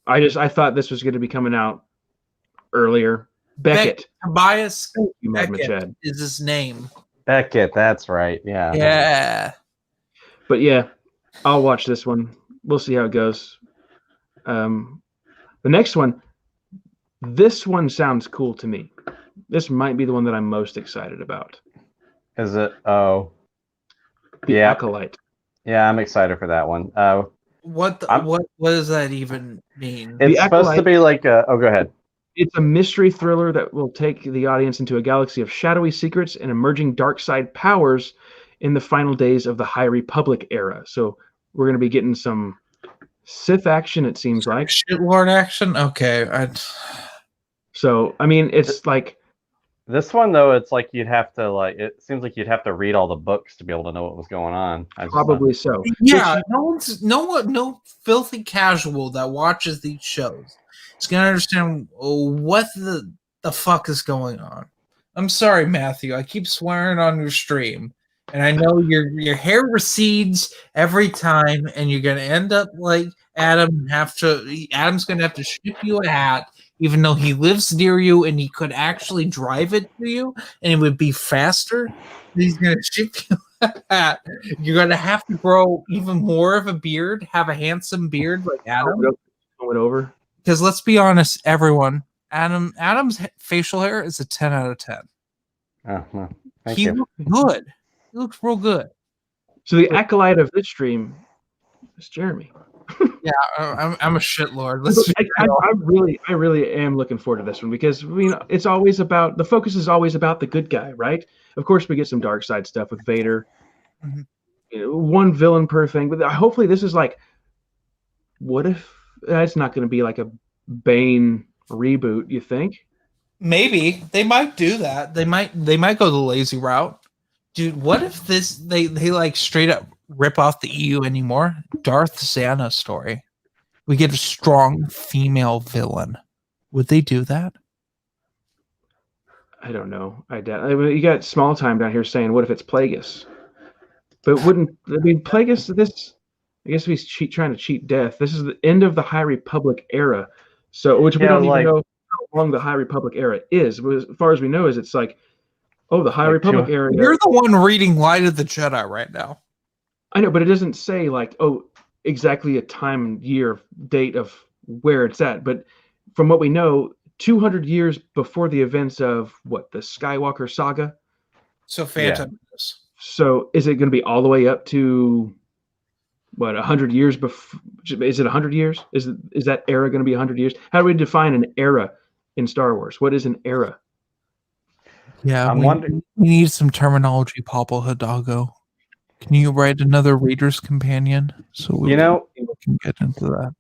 [SPEAKER 1] I thought this was going to be coming out earlier. Beckett.
[SPEAKER 2] Tobias
[SPEAKER 1] Beckett
[SPEAKER 2] is his name.
[SPEAKER 3] Beckett, that's right. Yeah.
[SPEAKER 2] Yeah.
[SPEAKER 1] But yeah, I'll watch this one. We'll see how it goes. The next one, this one sounds cool to me. This might be the one that I'm most excited about.
[SPEAKER 3] Is it? Oh.
[SPEAKER 1] The Acolyte.
[SPEAKER 3] Yeah, I'm excited for that one.
[SPEAKER 2] What does that even mean?
[SPEAKER 3] It's supposed to be like a... Oh, go ahead.
[SPEAKER 1] It's a mystery thriller that will take the audience into a galaxy of shadowy secrets and emerging dark side powers in the final days of the High Republic era. So we're going to be getting some Sith action, it seems like.
[SPEAKER 2] Shitlord action? Okay.
[SPEAKER 1] So, I mean, it's like...
[SPEAKER 3] This one, though, it's like you'd have to, like... It seems like you'd have to read all the books to be able to know what was going on.
[SPEAKER 1] Probably so.
[SPEAKER 2] Yeah, no filthy casual that watches these shows is going to understand what the fuck is going on. I'm sorry, Matthew. I keep swearing on your stream, and I know your hair recedes every time, and you're going to end up like Adam. Adam's going to have to ship you a hat, even though he lives near you, and he could actually drive it to you, and it would be faster. He's going to ship you a hat. You're going to have to grow even more of a beard, have a handsome beard like Adam.
[SPEAKER 1] Going over.
[SPEAKER 2] Because let's be honest, everyone, Adam's facial hair is a 10 out of 10.
[SPEAKER 3] Oh, well,
[SPEAKER 2] He looks good. He looks real good.
[SPEAKER 1] So the acolyte of this stream is Jeremy.
[SPEAKER 2] Yeah, I'm a shitlord.
[SPEAKER 1] I really am looking forward to this one because it's always about the focus is always about the good guy, right? Of course, we get some dark side stuff with Vader, one villain per thing, but hopefully this is like, what if it's not going to be like a Bane reboot? You think?
[SPEAKER 2] Maybe they might do that. They might go the lazy route, dude. What if they like straight up rip off the EU anymore? Darth Xana story. We get a strong female villain. Would they do that?
[SPEAKER 1] I don't know. You got Small Time down here saying, "What if it's Plagueis?" But Plagueis? This, I guess, he's trying to cheat death. This is the end of the High Republic era, which we don't even know how long the High Republic era is. But as far as we know, it's like, the High Republic era.
[SPEAKER 2] You're the one reading Light of the Jedi right now.
[SPEAKER 1] I know, but it doesn't say like, exactly a time, year, date of where it's at. But from what we know, 200 years before the events of the Skywalker saga.
[SPEAKER 2] So Phantom.
[SPEAKER 1] Yeah. So is it going to be all the way up to 100 years before? Is it 100 years? Is that era going to be 100 years? How do we define an era in Star Wars? What is an era?
[SPEAKER 2] Yeah, I'm wondering. We need some terminology, Papa Hidalgo. Can you write another Reader's Companion so we can get into that?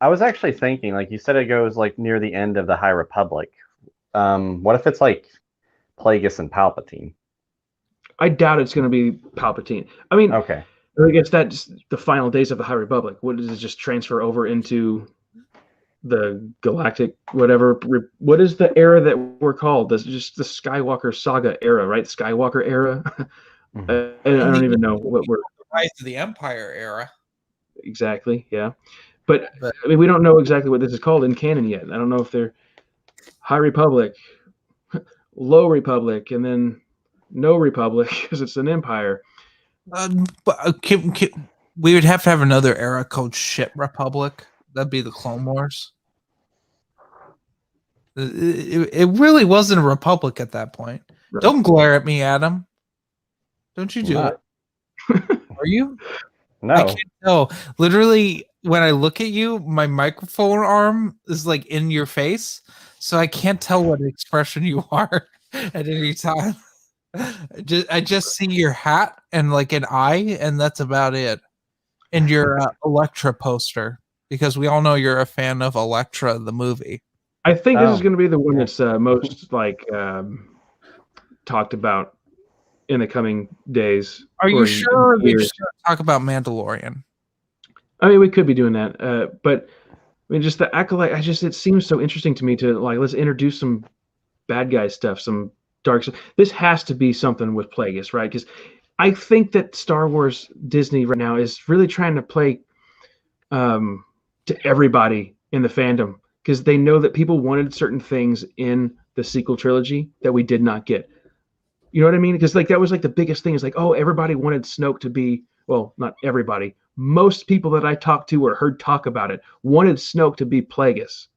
[SPEAKER 3] I was actually thinking, like you said, it goes like near the end of the High Republic. What if it's like Plagueis and Palpatine?
[SPEAKER 1] I doubt it's going to be Palpatine. I mean,
[SPEAKER 3] okay.
[SPEAKER 1] I guess that's the final days of the High Republic. What does it just transfer over into the galactic whatever? What is the era that we're called? This is just the Skywalker saga era, right? Skywalker era. I don't even know what we're.
[SPEAKER 2] Rise of the Empire era.
[SPEAKER 1] Exactly. Yeah, but I mean, we don't know exactly what this is called in canon yet. I don't know if they're High Republic, Low Republic, and then No Republic because it's an empire.
[SPEAKER 2] We would have to have another era called Shit Republic. That'd be the Clone Wars. It really wasn't a republic at that point. Right. Don't glare at me, Adam. Don't you do it? Are you?
[SPEAKER 3] No.
[SPEAKER 2] I can't tell. Literally, when I look at you, my microphone arm is like in your face, so I can't tell what expression you are at any time. I just see your hat and like an eye, and that's about it. And your Elektra poster, because we all know you're a fan of Elektra, the movie.
[SPEAKER 1] I think this is going to be the one that's most like talked about in the coming days.
[SPEAKER 2] Are you sure we're just going to talk about Mandalorian?
[SPEAKER 1] I mean, we could be doing that, but I mean, just the Acolyte. It seems so interesting to me to like let's introduce some bad guy stuff, some dark stuff. This has to be something with Plagueis, right? Because I think that Star Wars Disney right now is really trying to play to everybody in the fandom because they know that people wanted certain things in the sequel trilogy that we did not get. You know what I mean? Because like that was like the biggest thing is like, oh, everybody wanted Snoke to be, well, not everybody. Most people that I talked to or heard talk about it wanted Snoke to be Plagueis.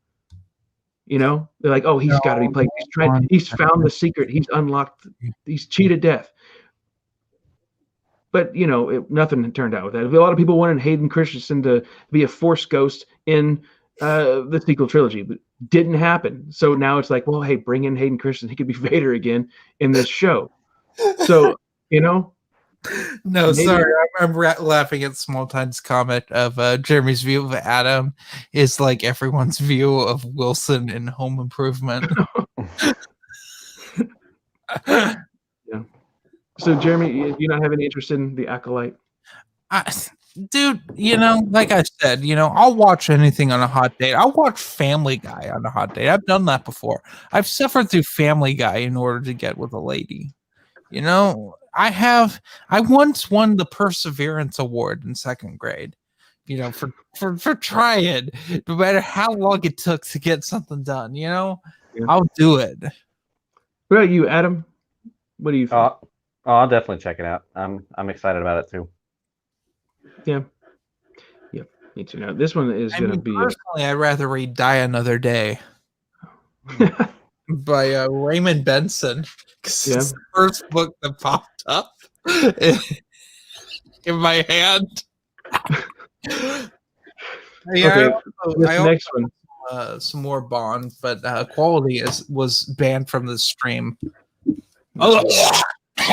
[SPEAKER 1] You know, they're like, oh, he's got to be Plagueis. He's found the secret. He's unlocked. He's cheated death. But you know, nothing turned out with that. A lot of people wanted Hayden Christensen to be a Force ghost in the sequel trilogy, but didn't happen. So now it's like, well, hey, bring in Hayden Christensen. He could be Vader again in this show. So you know.
[SPEAKER 2] No, sorry, I'm laughing at Small Time's comment of Jeremy's view of Adam is like everyone's view of Wilson in Home Improvement.
[SPEAKER 1] Yeah. So, Jeremy, you not have any interest in the Acolyte?
[SPEAKER 2] Dude, you know, like I said, you know, I'll watch anything on a hot date. I'll watch Family Guy on a hot date. I've done that before. I've suffered through Family Guy in order to get with a lady. You know, I once won the Perseverance Award in 2nd grade, you know, for trying, no matter how long it took to get something done, you know, I'll do it.
[SPEAKER 1] What about you, Adam? What do you think?
[SPEAKER 3] I'll definitely check it out. I'm excited about it too.
[SPEAKER 1] Yeah. Yep. Me too. Now this one is going to be.
[SPEAKER 2] Personally, I'd rather read Die Another Day by Raymond Benson. Yeah. It's the first book that popped up in my hand.
[SPEAKER 1] Okay, this next one.
[SPEAKER 2] Some more Bond, but Quality was banned from the stream. Oh,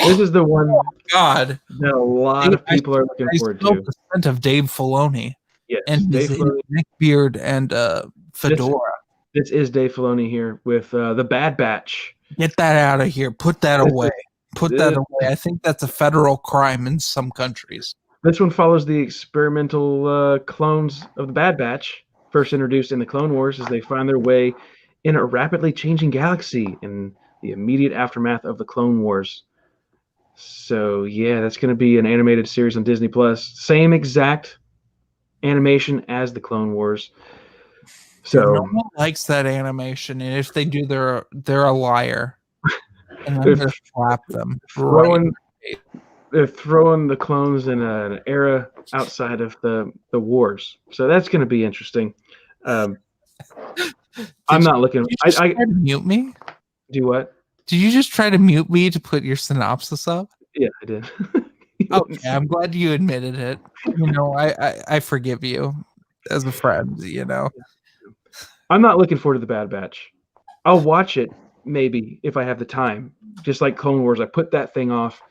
[SPEAKER 1] this is the one.
[SPEAKER 2] Oh, God,
[SPEAKER 1] that a lot of people are looking forward to.
[SPEAKER 2] The scent of Dave Filoni.
[SPEAKER 1] Yes,
[SPEAKER 2] and
[SPEAKER 1] Dave Filoni.
[SPEAKER 2] Neckbeard and fedora.
[SPEAKER 1] This is Dave Filoni here with the Bad Batch.
[SPEAKER 2] Get that out of here. Put that away. Put that away. I think that's a federal crime in some countries.
[SPEAKER 1] This one follows the experimental clones of the Bad Batch, first introduced in the Clone Wars as they find their way in a rapidly changing galaxy in the immediate aftermath of the Clone Wars. So, yeah, that's going to be an animated series on Disney+. Same exact animation as the Clone Wars. So
[SPEAKER 2] no one likes that animation, and if they do, they're a liar. And I'm going to slap them.
[SPEAKER 1] They're throwing the clones in an era outside of the wars. So that's going to be interesting. I'm not looking.
[SPEAKER 2] I try to mute me.
[SPEAKER 1] Do what?
[SPEAKER 2] Did you just try to mute me to put your synopsis up?
[SPEAKER 1] Yeah, I did.
[SPEAKER 2] Okay, I'm glad you admitted it. You know, I forgive you as a friend. You know,
[SPEAKER 1] I'm not looking forward to the Bad Batch. I'll watch it maybe if I have the time. Just like Clone Wars, I put that thing off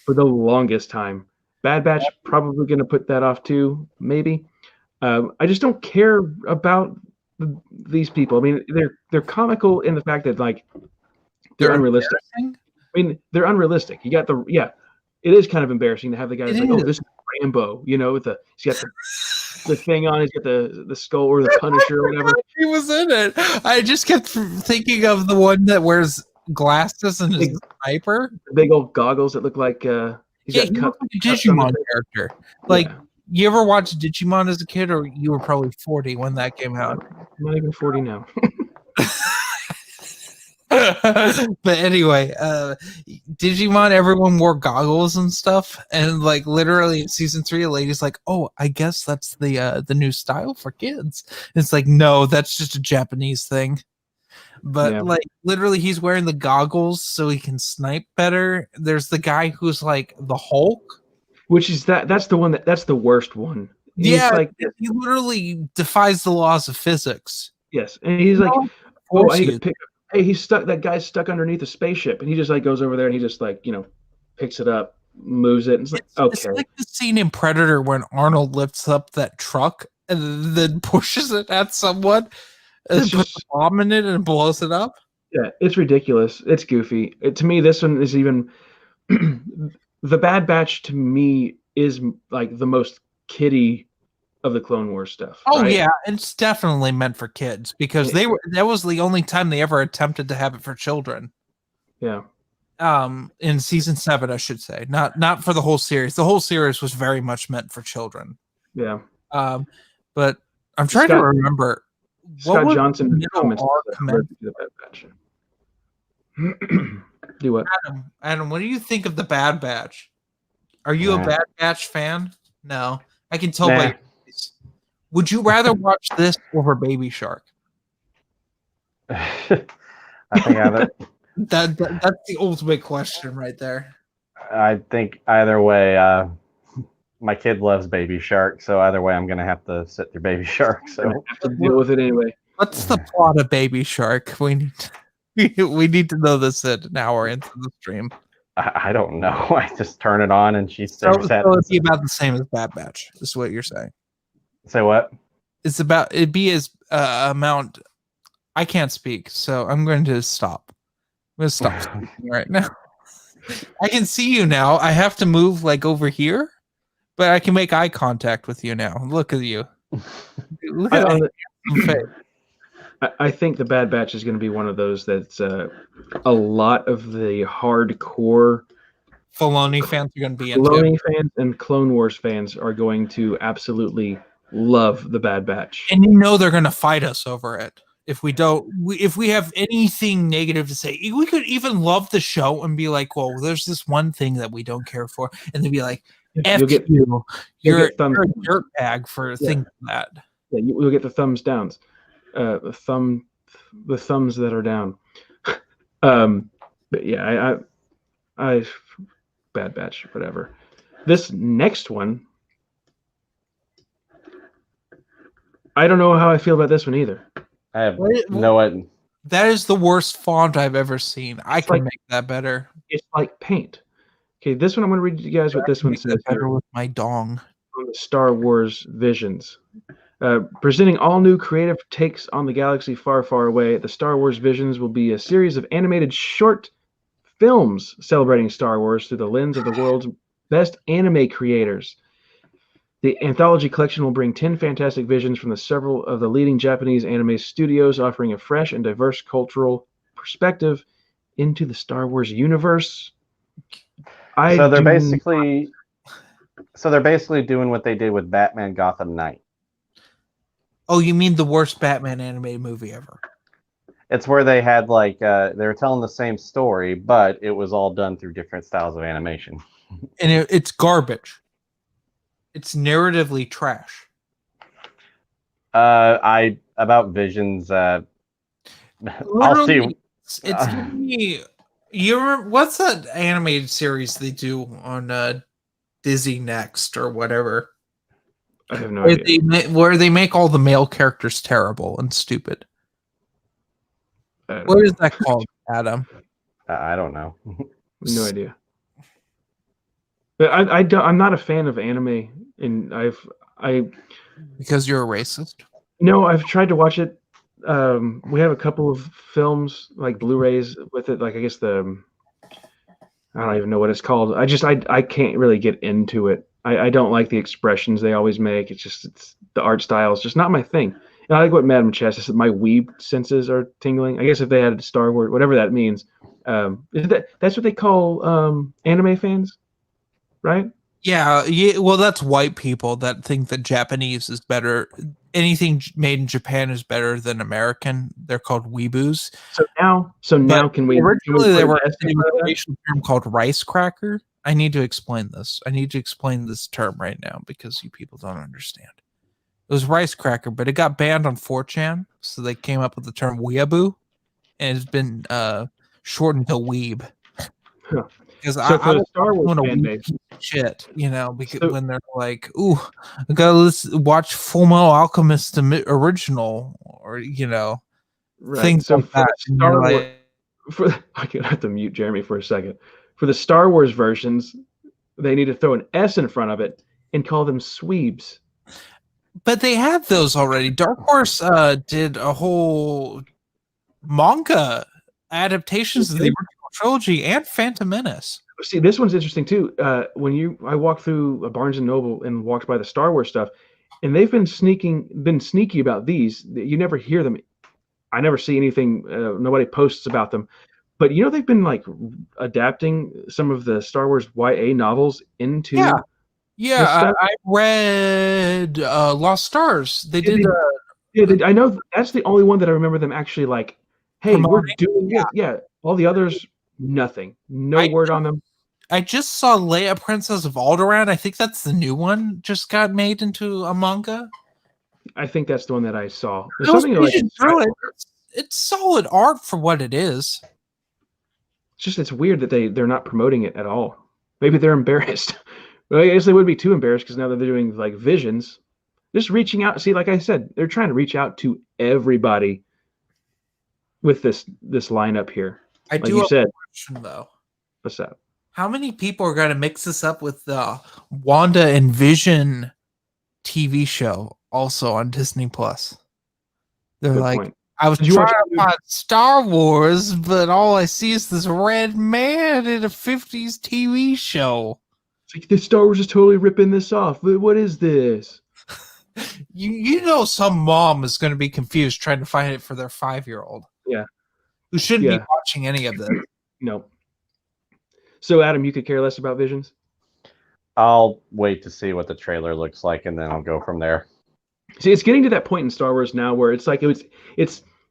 [SPEAKER 1] for the longest time. Bad Batch probably going to put that off too, maybe. I just don't care about these people. I mean, they're comical in the fact that like they're unrealistic. I mean, they're unrealistic. You got it is kind of embarrassing to have the guy that's like, oh, this is Rambo, you know, he's got the thing on, he's got the skull or the Punisher or whatever.
[SPEAKER 2] He was in it. I just kept thinking of the one that wears glasses and is a sniper.
[SPEAKER 1] The big old goggles that look like
[SPEAKER 2] he looks like a Digimon character. Like, you ever watched Digimon as a kid, or you were probably 40 when that came out?
[SPEAKER 1] I'm not even 40 now.
[SPEAKER 2] But anyway, Digimon, everyone wore goggles and stuff, and like literally in season 3, a lady's like, "Oh, I guess that's the new style for kids." And it's like, no, that's just a Japanese thing. But like literally, he's wearing the goggles so he can snipe better. There's the guy who's like the Hulk,
[SPEAKER 1] which is that's the one that's the worst one.
[SPEAKER 2] Yeah, like he literally defies the laws of physics.
[SPEAKER 1] Yes, and he's like, "Oh, I need to pick." Hey, he's stuck. That guy's stuck underneath a spaceship, and he just like goes over there and he just like picks it up, moves it, and it's like
[SPEAKER 2] It's like the scene in Predator when Arnold lifts up that truck and then pushes it at someone and puts a bomb in it and blows it up.
[SPEAKER 1] Yeah, it's ridiculous. It's goofy. To me, this one is even the Bad Batch. To me, is like the most kiddie of the Clone Wars stuff.
[SPEAKER 2] Oh right? Yeah, it's definitely meant for kids because that was the only time they ever attempted to have it for children.
[SPEAKER 1] Yeah.
[SPEAKER 2] In season 7, I should say, not for the whole series. The whole series was very much meant for children.
[SPEAKER 1] Yeah.
[SPEAKER 2] But I'm trying to remember.
[SPEAKER 1] Scott Johnson comments the Bad Batch. Do what?
[SPEAKER 2] Adam, what do you think of the Bad Batch? Are you a Bad Batch fan? No, I can tell by your face. Would you rather watch this over Baby Shark?
[SPEAKER 3] I think either.
[SPEAKER 2] That's the ultimate question right there.
[SPEAKER 3] I think either way, my kid loves Baby Shark, so either way, I'm gonna have to sit through Baby Shark. So
[SPEAKER 1] I have to deal with it anyway.
[SPEAKER 2] What's the plot of Baby Shark? We need to know this at an hour into the stream.
[SPEAKER 3] I don't know. I just turn it on and she stares at.
[SPEAKER 2] So it'd be about the same as Bad Batch. Is what you're saying?
[SPEAKER 3] Say what?
[SPEAKER 2] It'd be as amount. I can't speak, so I'm going to stop. I'm going to stop speaking right now. I can see you now. I have to move like over here, but I can make eye contact with you now. Look at you. Look at that.
[SPEAKER 1] I think the Bad Batch is going to be one of those that's a lot of the hardcore
[SPEAKER 2] Filoni fans are going to be into.
[SPEAKER 1] Filoni fans and Clone Wars fans are going to absolutely love the Bad Batch,
[SPEAKER 2] and they're going to fight us over it. If we don't, if we have anything negative to say, we could even love the show and be like, "Well, there's this one thing that we don't care for," and they'd be like, "F you, you're a dirtbag for thinking that."
[SPEAKER 1] Yeah, you'll get the thumbs downs, the thumbs that are down. But yeah, I Bad Batch, whatever. This next one, I don't know how I feel about this one either.
[SPEAKER 3] I have no idea.
[SPEAKER 2] That is the worst font I've ever seen. I can make that better.
[SPEAKER 1] It's like paint. Okay, this one I'm going to read you guys what this one says.
[SPEAKER 2] Better with my dong.
[SPEAKER 1] On the Star Wars Visions. Presenting all new creative takes on the galaxy far, far away, the Star Wars Visions will be a series of animated short films celebrating Star Wars through the lens of the world's best anime creators. The anthology collection will bring 10 fantastic visions from several of the leading Japanese anime studios, offering a fresh and diverse cultural perspective into the Star Wars universe.
[SPEAKER 3] So they're basically doing what they did with Batman Gotham Knight.
[SPEAKER 2] Oh, you mean the worst Batman animated movie ever?
[SPEAKER 3] It's where they had they were telling the same story, but it was all done through different styles of animation.
[SPEAKER 2] And it's garbage. It's narratively trash.
[SPEAKER 3] About Visions. I'll see.
[SPEAKER 2] It's giving me. You remember what's that animated series they do on Disney Next or whatever?
[SPEAKER 1] I have no idea.
[SPEAKER 2] Where they make all the male characters terrible and stupid. What is that called, Adam?
[SPEAKER 3] I don't know.
[SPEAKER 1] No idea. But I'm not a fan of anime, and
[SPEAKER 2] because you're a racist.
[SPEAKER 1] No, I've tried to watch it. We have a couple of films like Blu-rays with it. Like I don't even know what it's called. I can't really get into it. I don't like the expressions they always make. It's the art style is just not my thing. And I like what Madam Chess said. My weeb senses are tingling. I guess if they had a Star Wars, whatever that means, that's what they call anime fans, right?
[SPEAKER 2] Yeah, yeah. Well, that's white people that think that Japanese is better. Anything made in Japan is better than American. They're called weeboos.
[SPEAKER 1] So now, can we
[SPEAKER 2] Originally, they
[SPEAKER 1] put
[SPEAKER 2] were
[SPEAKER 1] an S in
[SPEAKER 2] an
[SPEAKER 1] front of that?
[SPEAKER 2] immigration term called rice cracker. I need to explain this. I need to explain this term right now because you people don't understand. It was rice cracker, but it got banned on 4chan, so they came up with the term weeaboo, and it's been shortened to weeb.
[SPEAKER 1] Huh.
[SPEAKER 2] Because
[SPEAKER 1] So
[SPEAKER 2] I
[SPEAKER 1] for the
[SPEAKER 2] don't
[SPEAKER 1] Star Wars
[SPEAKER 2] want to
[SPEAKER 1] fan
[SPEAKER 2] weeb
[SPEAKER 1] base,
[SPEAKER 2] shit, you know, because
[SPEAKER 1] So-
[SPEAKER 2] when they're like, "Ooh, I gotta watch Full Metal Alchemist the original," or you know,
[SPEAKER 1] right?
[SPEAKER 2] things
[SPEAKER 1] So
[SPEAKER 2] like
[SPEAKER 1] for
[SPEAKER 2] that.
[SPEAKER 1] the
[SPEAKER 2] And
[SPEAKER 1] Star
[SPEAKER 2] you're
[SPEAKER 1] Wars,
[SPEAKER 2] like,
[SPEAKER 1] I could have to mute Jeremy for a second. For the Star Wars versions, they need to throw an S in front of it and call them sweebs.
[SPEAKER 2] but they had those already. Dark Horse did a whole manga adaptations of the original trilogy and Phantom Menace.
[SPEAKER 1] See, this one's interesting too. I walked through a Barnes and Noble and walked by the Star Wars stuff, and they've been sneaky about these. You never hear them. I never see anything. Nobody posts about them. But they've been like adapting some of the Star Wars YA novels into
[SPEAKER 2] Yeah.
[SPEAKER 1] this
[SPEAKER 2] Yeah,
[SPEAKER 1] stuff.
[SPEAKER 2] I read Lost Stars. They
[SPEAKER 1] Yeah,
[SPEAKER 2] did
[SPEAKER 1] I know that's the only one that I remember them actually like, hey, we're
[SPEAKER 2] promoting.
[SPEAKER 1] doing this. Yeah, all the others, nothing. No word on them.
[SPEAKER 2] I just saw Leia, Princess of Alderaan. I think that's the new one. Just got made into a manga.
[SPEAKER 1] I think that's the one that I saw. There's
[SPEAKER 2] I was
[SPEAKER 1] something like
[SPEAKER 2] reading through it. It's solid art for what it is.
[SPEAKER 1] it's weird that they're not promoting it at all. Maybe they're embarrassed. Well, I guess they would be too embarrassed because now that they're doing like visions, just reaching out. See, like I said, they're trying to reach out to everybody with this lineup here.
[SPEAKER 2] I
[SPEAKER 1] Like
[SPEAKER 2] do
[SPEAKER 1] you
[SPEAKER 2] have
[SPEAKER 1] said,
[SPEAKER 2] a question though.
[SPEAKER 1] what's that?
[SPEAKER 2] How many people are going to mix this up with the Wanda and Vision TV show also on Disney Plus? They're
[SPEAKER 1] Good
[SPEAKER 2] like,
[SPEAKER 1] point.
[SPEAKER 2] I was
[SPEAKER 1] Did you
[SPEAKER 2] trying
[SPEAKER 1] watch
[SPEAKER 2] to find Star Wars, but all I see is this red man in a 50s TV show.
[SPEAKER 1] It's like, the Star Wars is totally ripping this off. What is this?
[SPEAKER 2] You know some mom is going to be confused trying to find it for their 5-year-old.
[SPEAKER 1] Yeah.
[SPEAKER 2] Who shouldn't be
[SPEAKER 1] Yeah.
[SPEAKER 2] watching any of this.
[SPEAKER 1] No. So, Adam, you could care less about Visions?
[SPEAKER 3] I'll wait to see what the trailer looks like, and then I'll go from there.
[SPEAKER 1] See, it's getting to that point in Star Wars now where it's like it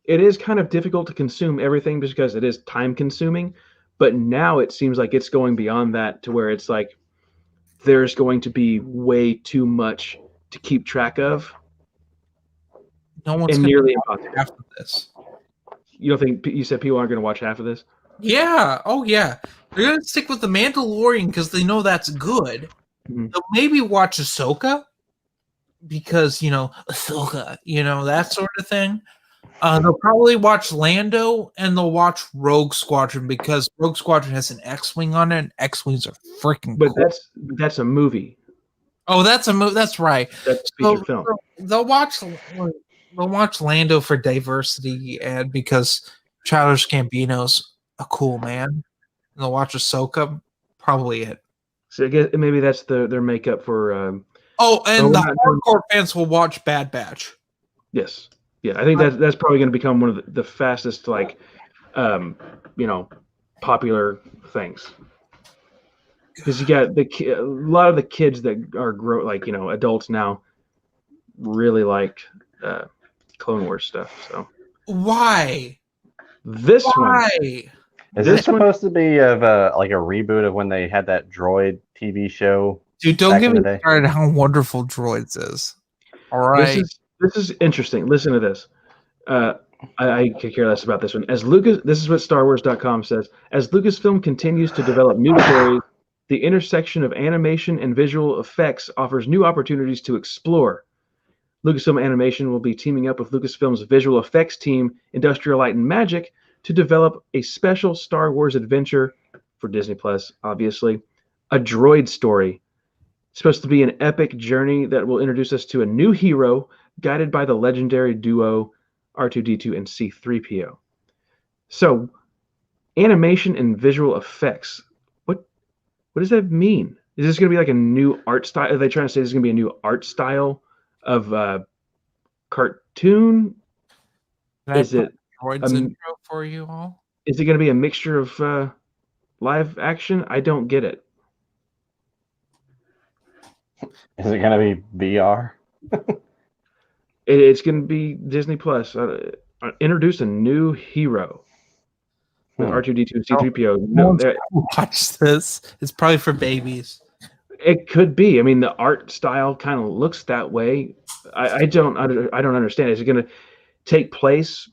[SPEAKER 1] is kind of difficult to consume everything because it is time consuming, but now it seems like it's going beyond that to where it's like there's going to be way too much to keep track of.
[SPEAKER 2] No one's
[SPEAKER 1] And
[SPEAKER 2] going
[SPEAKER 1] nearly
[SPEAKER 2] to
[SPEAKER 1] impossible.
[SPEAKER 2] half of this.
[SPEAKER 1] You don't think you said people aren't going to watch half of this?
[SPEAKER 2] Yeah. Oh, yeah. They're going to stick with the Mandalorian because they know that's good.
[SPEAKER 1] Mhm.
[SPEAKER 2] They'll maybe watch Ahsoka because, Ahsoka, that sort of thing. They'll probably watch Lando and they'll watch Rogue Squadron because Rogue Squadron has an X-Wing on it, and X-Wings are freaking
[SPEAKER 1] But
[SPEAKER 2] cool.
[SPEAKER 1] that's a movie.
[SPEAKER 2] Oh, that's a movie. That's right.
[SPEAKER 1] That's a feature film.
[SPEAKER 2] They'll watch Lando for diversity and because Childish Gambino's a cool man. And they'll watch Ahsoka, probably it.
[SPEAKER 1] So I guess maybe that's their makeup for.
[SPEAKER 2] And
[SPEAKER 1] we're
[SPEAKER 2] the
[SPEAKER 1] not doing-
[SPEAKER 2] hardcore fans will watch Bad Batch.
[SPEAKER 1] Yes. Yeah, I think that's probably going to become one of the fastest, popular things. Because you got a lot of the kids that are adults now, really like Clone Wars stuff. So
[SPEAKER 2] Why?
[SPEAKER 1] this one,
[SPEAKER 3] Is
[SPEAKER 1] This
[SPEAKER 3] this
[SPEAKER 1] one-
[SPEAKER 3] supposed to be of a reboot of when they had that droid TV show?
[SPEAKER 2] Dude, don't
[SPEAKER 3] Back
[SPEAKER 2] get
[SPEAKER 3] in
[SPEAKER 2] me
[SPEAKER 3] the day.
[SPEAKER 2] started how wonderful Droids is. All right.
[SPEAKER 1] this is interesting. Listen to this. I could care less about this one. This is what StarWars.com says. As Lucasfilm continues to develop new stories, the intersection of animation and visual effects offers new opportunities to explore. Lucasfilm Animation will be teaming up with Lucasfilm's visual effects team, Industrial Light and Magic, to develop a special Star Wars adventure for Disney Plus, obviously, a droid story. It's supposed to be an epic journey that will introduce us to a new hero guided by the legendary duo R2-D2 and C-3PO. So, animation and visual effects. What does that mean? Is this going to be like a new art style? Are they trying to say this is going to be a new art style of cartoon? Is it
[SPEAKER 2] Droid's intro for you all?
[SPEAKER 1] Is it going to be a mixture of live action? I don't get it.
[SPEAKER 3] Is it going to be VR?
[SPEAKER 1] It's going to be Disney Plus. Introduce a new hero with R2D2 and C3PO.
[SPEAKER 2] No, watch this. It's probably for babies.
[SPEAKER 1] It could be. I mean, the art style kind of looks that way. I don't understand. Is it going to take place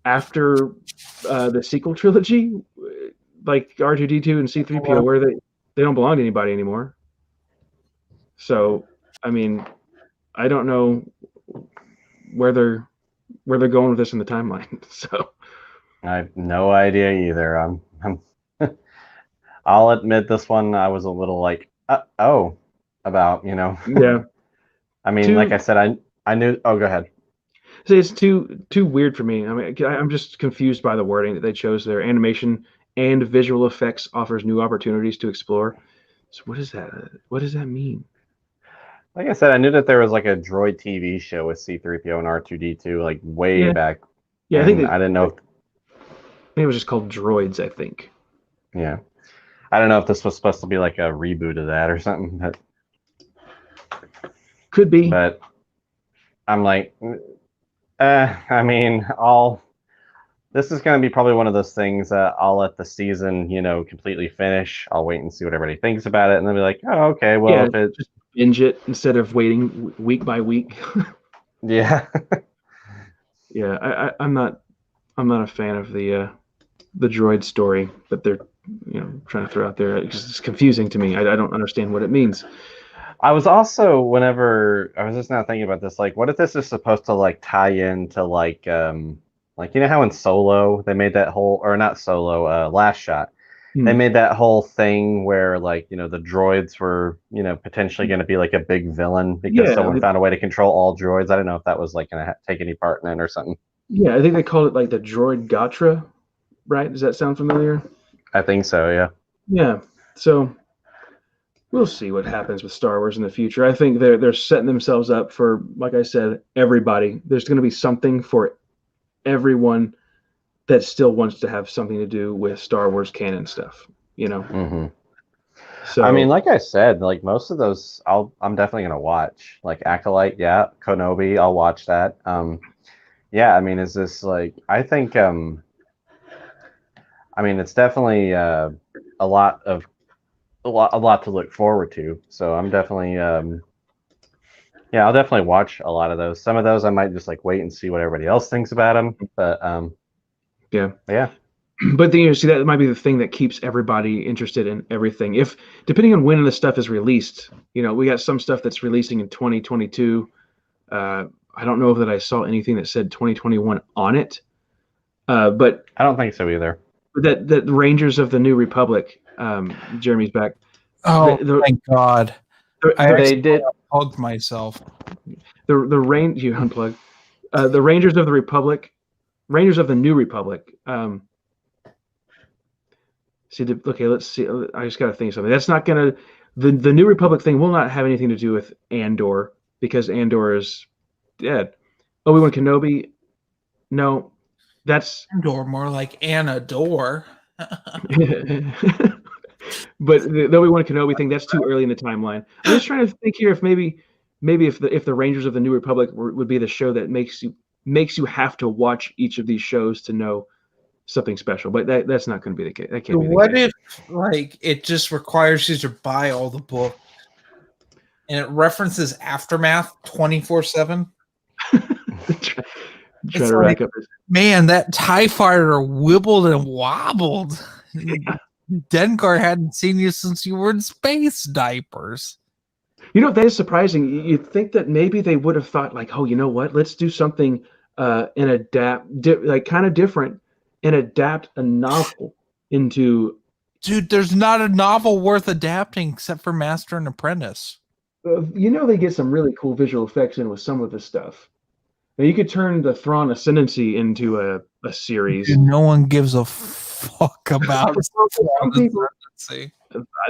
[SPEAKER 1] after the sequel trilogy, like R2D2 and C3PO, where they don't belong to anybody anymore? So, I mean, I don't know where they're going with this in the timeline. So,
[SPEAKER 3] I have no idea either. I'm I'll admit this one I was a little like about, you know.
[SPEAKER 1] Yeah.
[SPEAKER 3] I mean, like I said, I knew. Oh, go ahead.
[SPEAKER 1] So it's too weird for me. I mean, I'm just confused by the wording that they chose there. Animation and visual effects offers new opportunities to explore. So what is that? What does that mean?
[SPEAKER 3] Like I said, I knew that there was like a droid TV show with C3PO and R2D2 like way back.
[SPEAKER 1] Yeah, I think
[SPEAKER 3] I didn't know.
[SPEAKER 1] Maybe it was just called Droids, I think.
[SPEAKER 3] Yeah. I don't know if this was supposed to be like a reboot of that or something. But
[SPEAKER 1] could be.
[SPEAKER 3] But I'm like, I mean, this is going to be probably one of those things that I'll let the season, you know, completely finish. I'll wait and see what everybody thinks about it, and then be like, oh, okay, well, if it
[SPEAKER 1] just binge it instead of waiting week by week.
[SPEAKER 3] Yeah.
[SPEAKER 1] Yeah, I'm not a fan of the droid story that they're trying to throw out there. It's confusing to me. I don't understand what it means.
[SPEAKER 3] I was also, whenever I was just now thinking about this, like, what if this is supposed to like tie into like you know how in Solo they made that whole, or not Solo, Last Shot, they made that whole thing where like, you know, the droids were, you know, potentially going to be like a big villain because someone found a way to control all droids. I don't know if that was like going to take any part in it or something.
[SPEAKER 1] Yeah, I think they called it like the droid Gatra, right? Does that sound familiar?
[SPEAKER 3] I think so, yeah.
[SPEAKER 1] Yeah. So we'll see what happens with Star Wars in the future. I think they're setting themselves up for, like I said, everybody. There's going to be something for everyone that still wants to have something to do with Star Wars canon stuff, you know.
[SPEAKER 3] Mm-hmm.
[SPEAKER 1] So
[SPEAKER 3] I mean, like I said, like most of those, I'm definitely gonna watch. Like Acolyte, yeah, KENOBI, I'll watch that. Yeah, I mean, is this like? I think, I mean, it's definitely a lot to look forward to. So I'm definitely, yeah, I'll definitely watch a lot of those. Some of those I might just like wait and see what everybody else thinks about them. But
[SPEAKER 1] yeah.
[SPEAKER 2] But then see that might be the thing that keeps everybody interested in everything. If depending on when the stuff is released, you know, we got some stuff that's releasing in 2022. I don't know that I saw anything that said 2021 on it. But
[SPEAKER 3] I don't think so either.
[SPEAKER 2] That Rangers of the New Republic, Jeremy's back.
[SPEAKER 4] Oh, thank God!
[SPEAKER 3] They did.
[SPEAKER 4] Hugged myself.
[SPEAKER 2] You unplug. The Rangers of the Republic, Rangers of the New Republic. Okay, let's see. I just got to think of something. That's not gonna. The New Republic thing will not have anything to do with Andor because Andor is dead. Obi-Wan Kenobi. No, that's
[SPEAKER 4] Andor, more like Anador.
[SPEAKER 2] But the Obi-Wan Kenobi thing, that's too early in the timeline. I'm just trying to think here if maybe if the Rangers of the New Republic would be the show that makes you have to watch each of these shows to know something special. But that's not going to be the case. That can't be the
[SPEAKER 4] What
[SPEAKER 2] case.
[SPEAKER 4] if like it just requires you to buy all the books and it references Aftermath 24/7?
[SPEAKER 2] Try to rack up.
[SPEAKER 4] Man, that TIE fighter wibbled and wobbled. Dengar hadn't seen you since you were in space diapers.
[SPEAKER 2] You know, that is surprising. You'd think that maybe they would have thought, like, oh, you know what? Let's do something and adapt, like kind of different, and adapt a novel into.
[SPEAKER 4] Dude, there's not a novel worth adapting except for Master and Apprentice.
[SPEAKER 2] You know, they get some really cool visual effects in with some of the stuff. Now, you could turn the Thrawn Ascendancy into a series.
[SPEAKER 4] Dude, no one gives a fuck about
[SPEAKER 2] See,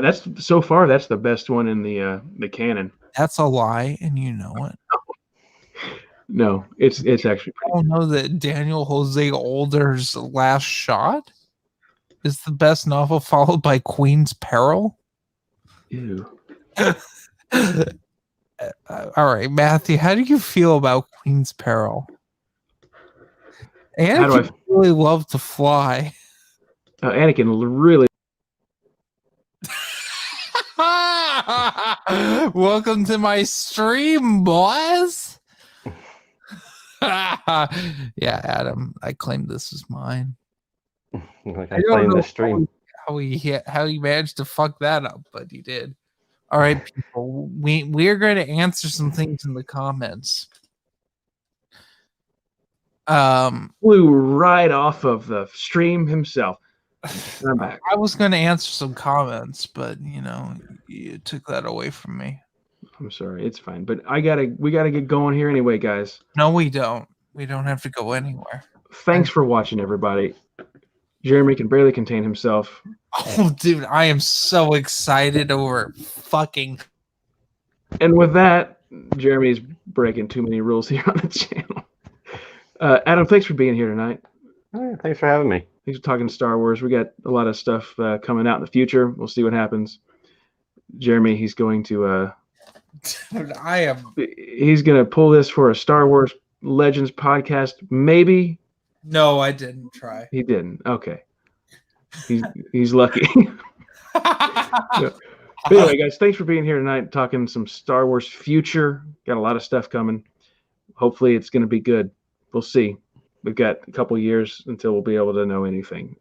[SPEAKER 1] That's so far. That's the best one in the canon.
[SPEAKER 2] that's a lie, and you know it.
[SPEAKER 1] No, it's actually
[SPEAKER 2] I don't know that Daniel Jose Older's Last Shot is the best novel, followed by Queen's Peril.
[SPEAKER 1] ew.
[SPEAKER 2] All right, Matthew, how do you feel about Queen's Peril?
[SPEAKER 1] How do
[SPEAKER 2] Anakin really love to fly.
[SPEAKER 1] Anakin really.
[SPEAKER 2] Welcome to my stream, boys. Yeah, Adam, I claim this is mine.
[SPEAKER 3] Like
[SPEAKER 2] I
[SPEAKER 3] I'm
[SPEAKER 2] don't
[SPEAKER 3] playing
[SPEAKER 2] know
[SPEAKER 3] the stream.
[SPEAKER 2] how he managed to fuck that up, but he did. All right, people, we're going to answer some things in the comments.
[SPEAKER 1] Flew right off of the stream himself. I'm back.
[SPEAKER 2] I was going to answer some comments, but you took that away from me.
[SPEAKER 1] I'm sorry, it's fine. But we gotta get going here anyway, guys.
[SPEAKER 2] No, we don't. We don't have to go anywhere.
[SPEAKER 1] Thanks for watching, everybody. Jeremy can barely contain himself.
[SPEAKER 2] Oh, dude, I am so excited over fucking.
[SPEAKER 1] And with that, Jeremy's breaking too many rules here on the channel. Adam, thanks for being here tonight.
[SPEAKER 3] Oh, yeah, thanks for having me.
[SPEAKER 1] Thanks for talking Star Wars. We got a lot of stuff coming out in the future. We'll see what happens. Jeremy, he's going to.
[SPEAKER 2] Dude,
[SPEAKER 1] He's going to pull this for a Star Wars Legends podcast, maybe.
[SPEAKER 2] No, I didn't try.
[SPEAKER 1] He didn't. Okay. He's lucky. Yeah. But anyway, guys, thanks for being here tonight, talking some Star Wars future. Got a lot of stuff coming. Hopefully, it's going to be good. We'll see. We've got a couple years until we'll be able to know anything,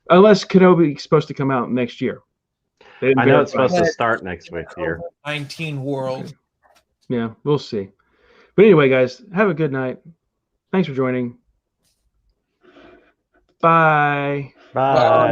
[SPEAKER 1] unless Kenobi is supposed to come out next year.
[SPEAKER 3] I know it's supposed to start next week here.
[SPEAKER 2] 19 world.
[SPEAKER 1] Okay. Yeah, we'll see. But anyway, guys, have a good night. Thanks for joining. Bye.
[SPEAKER 3] Bye.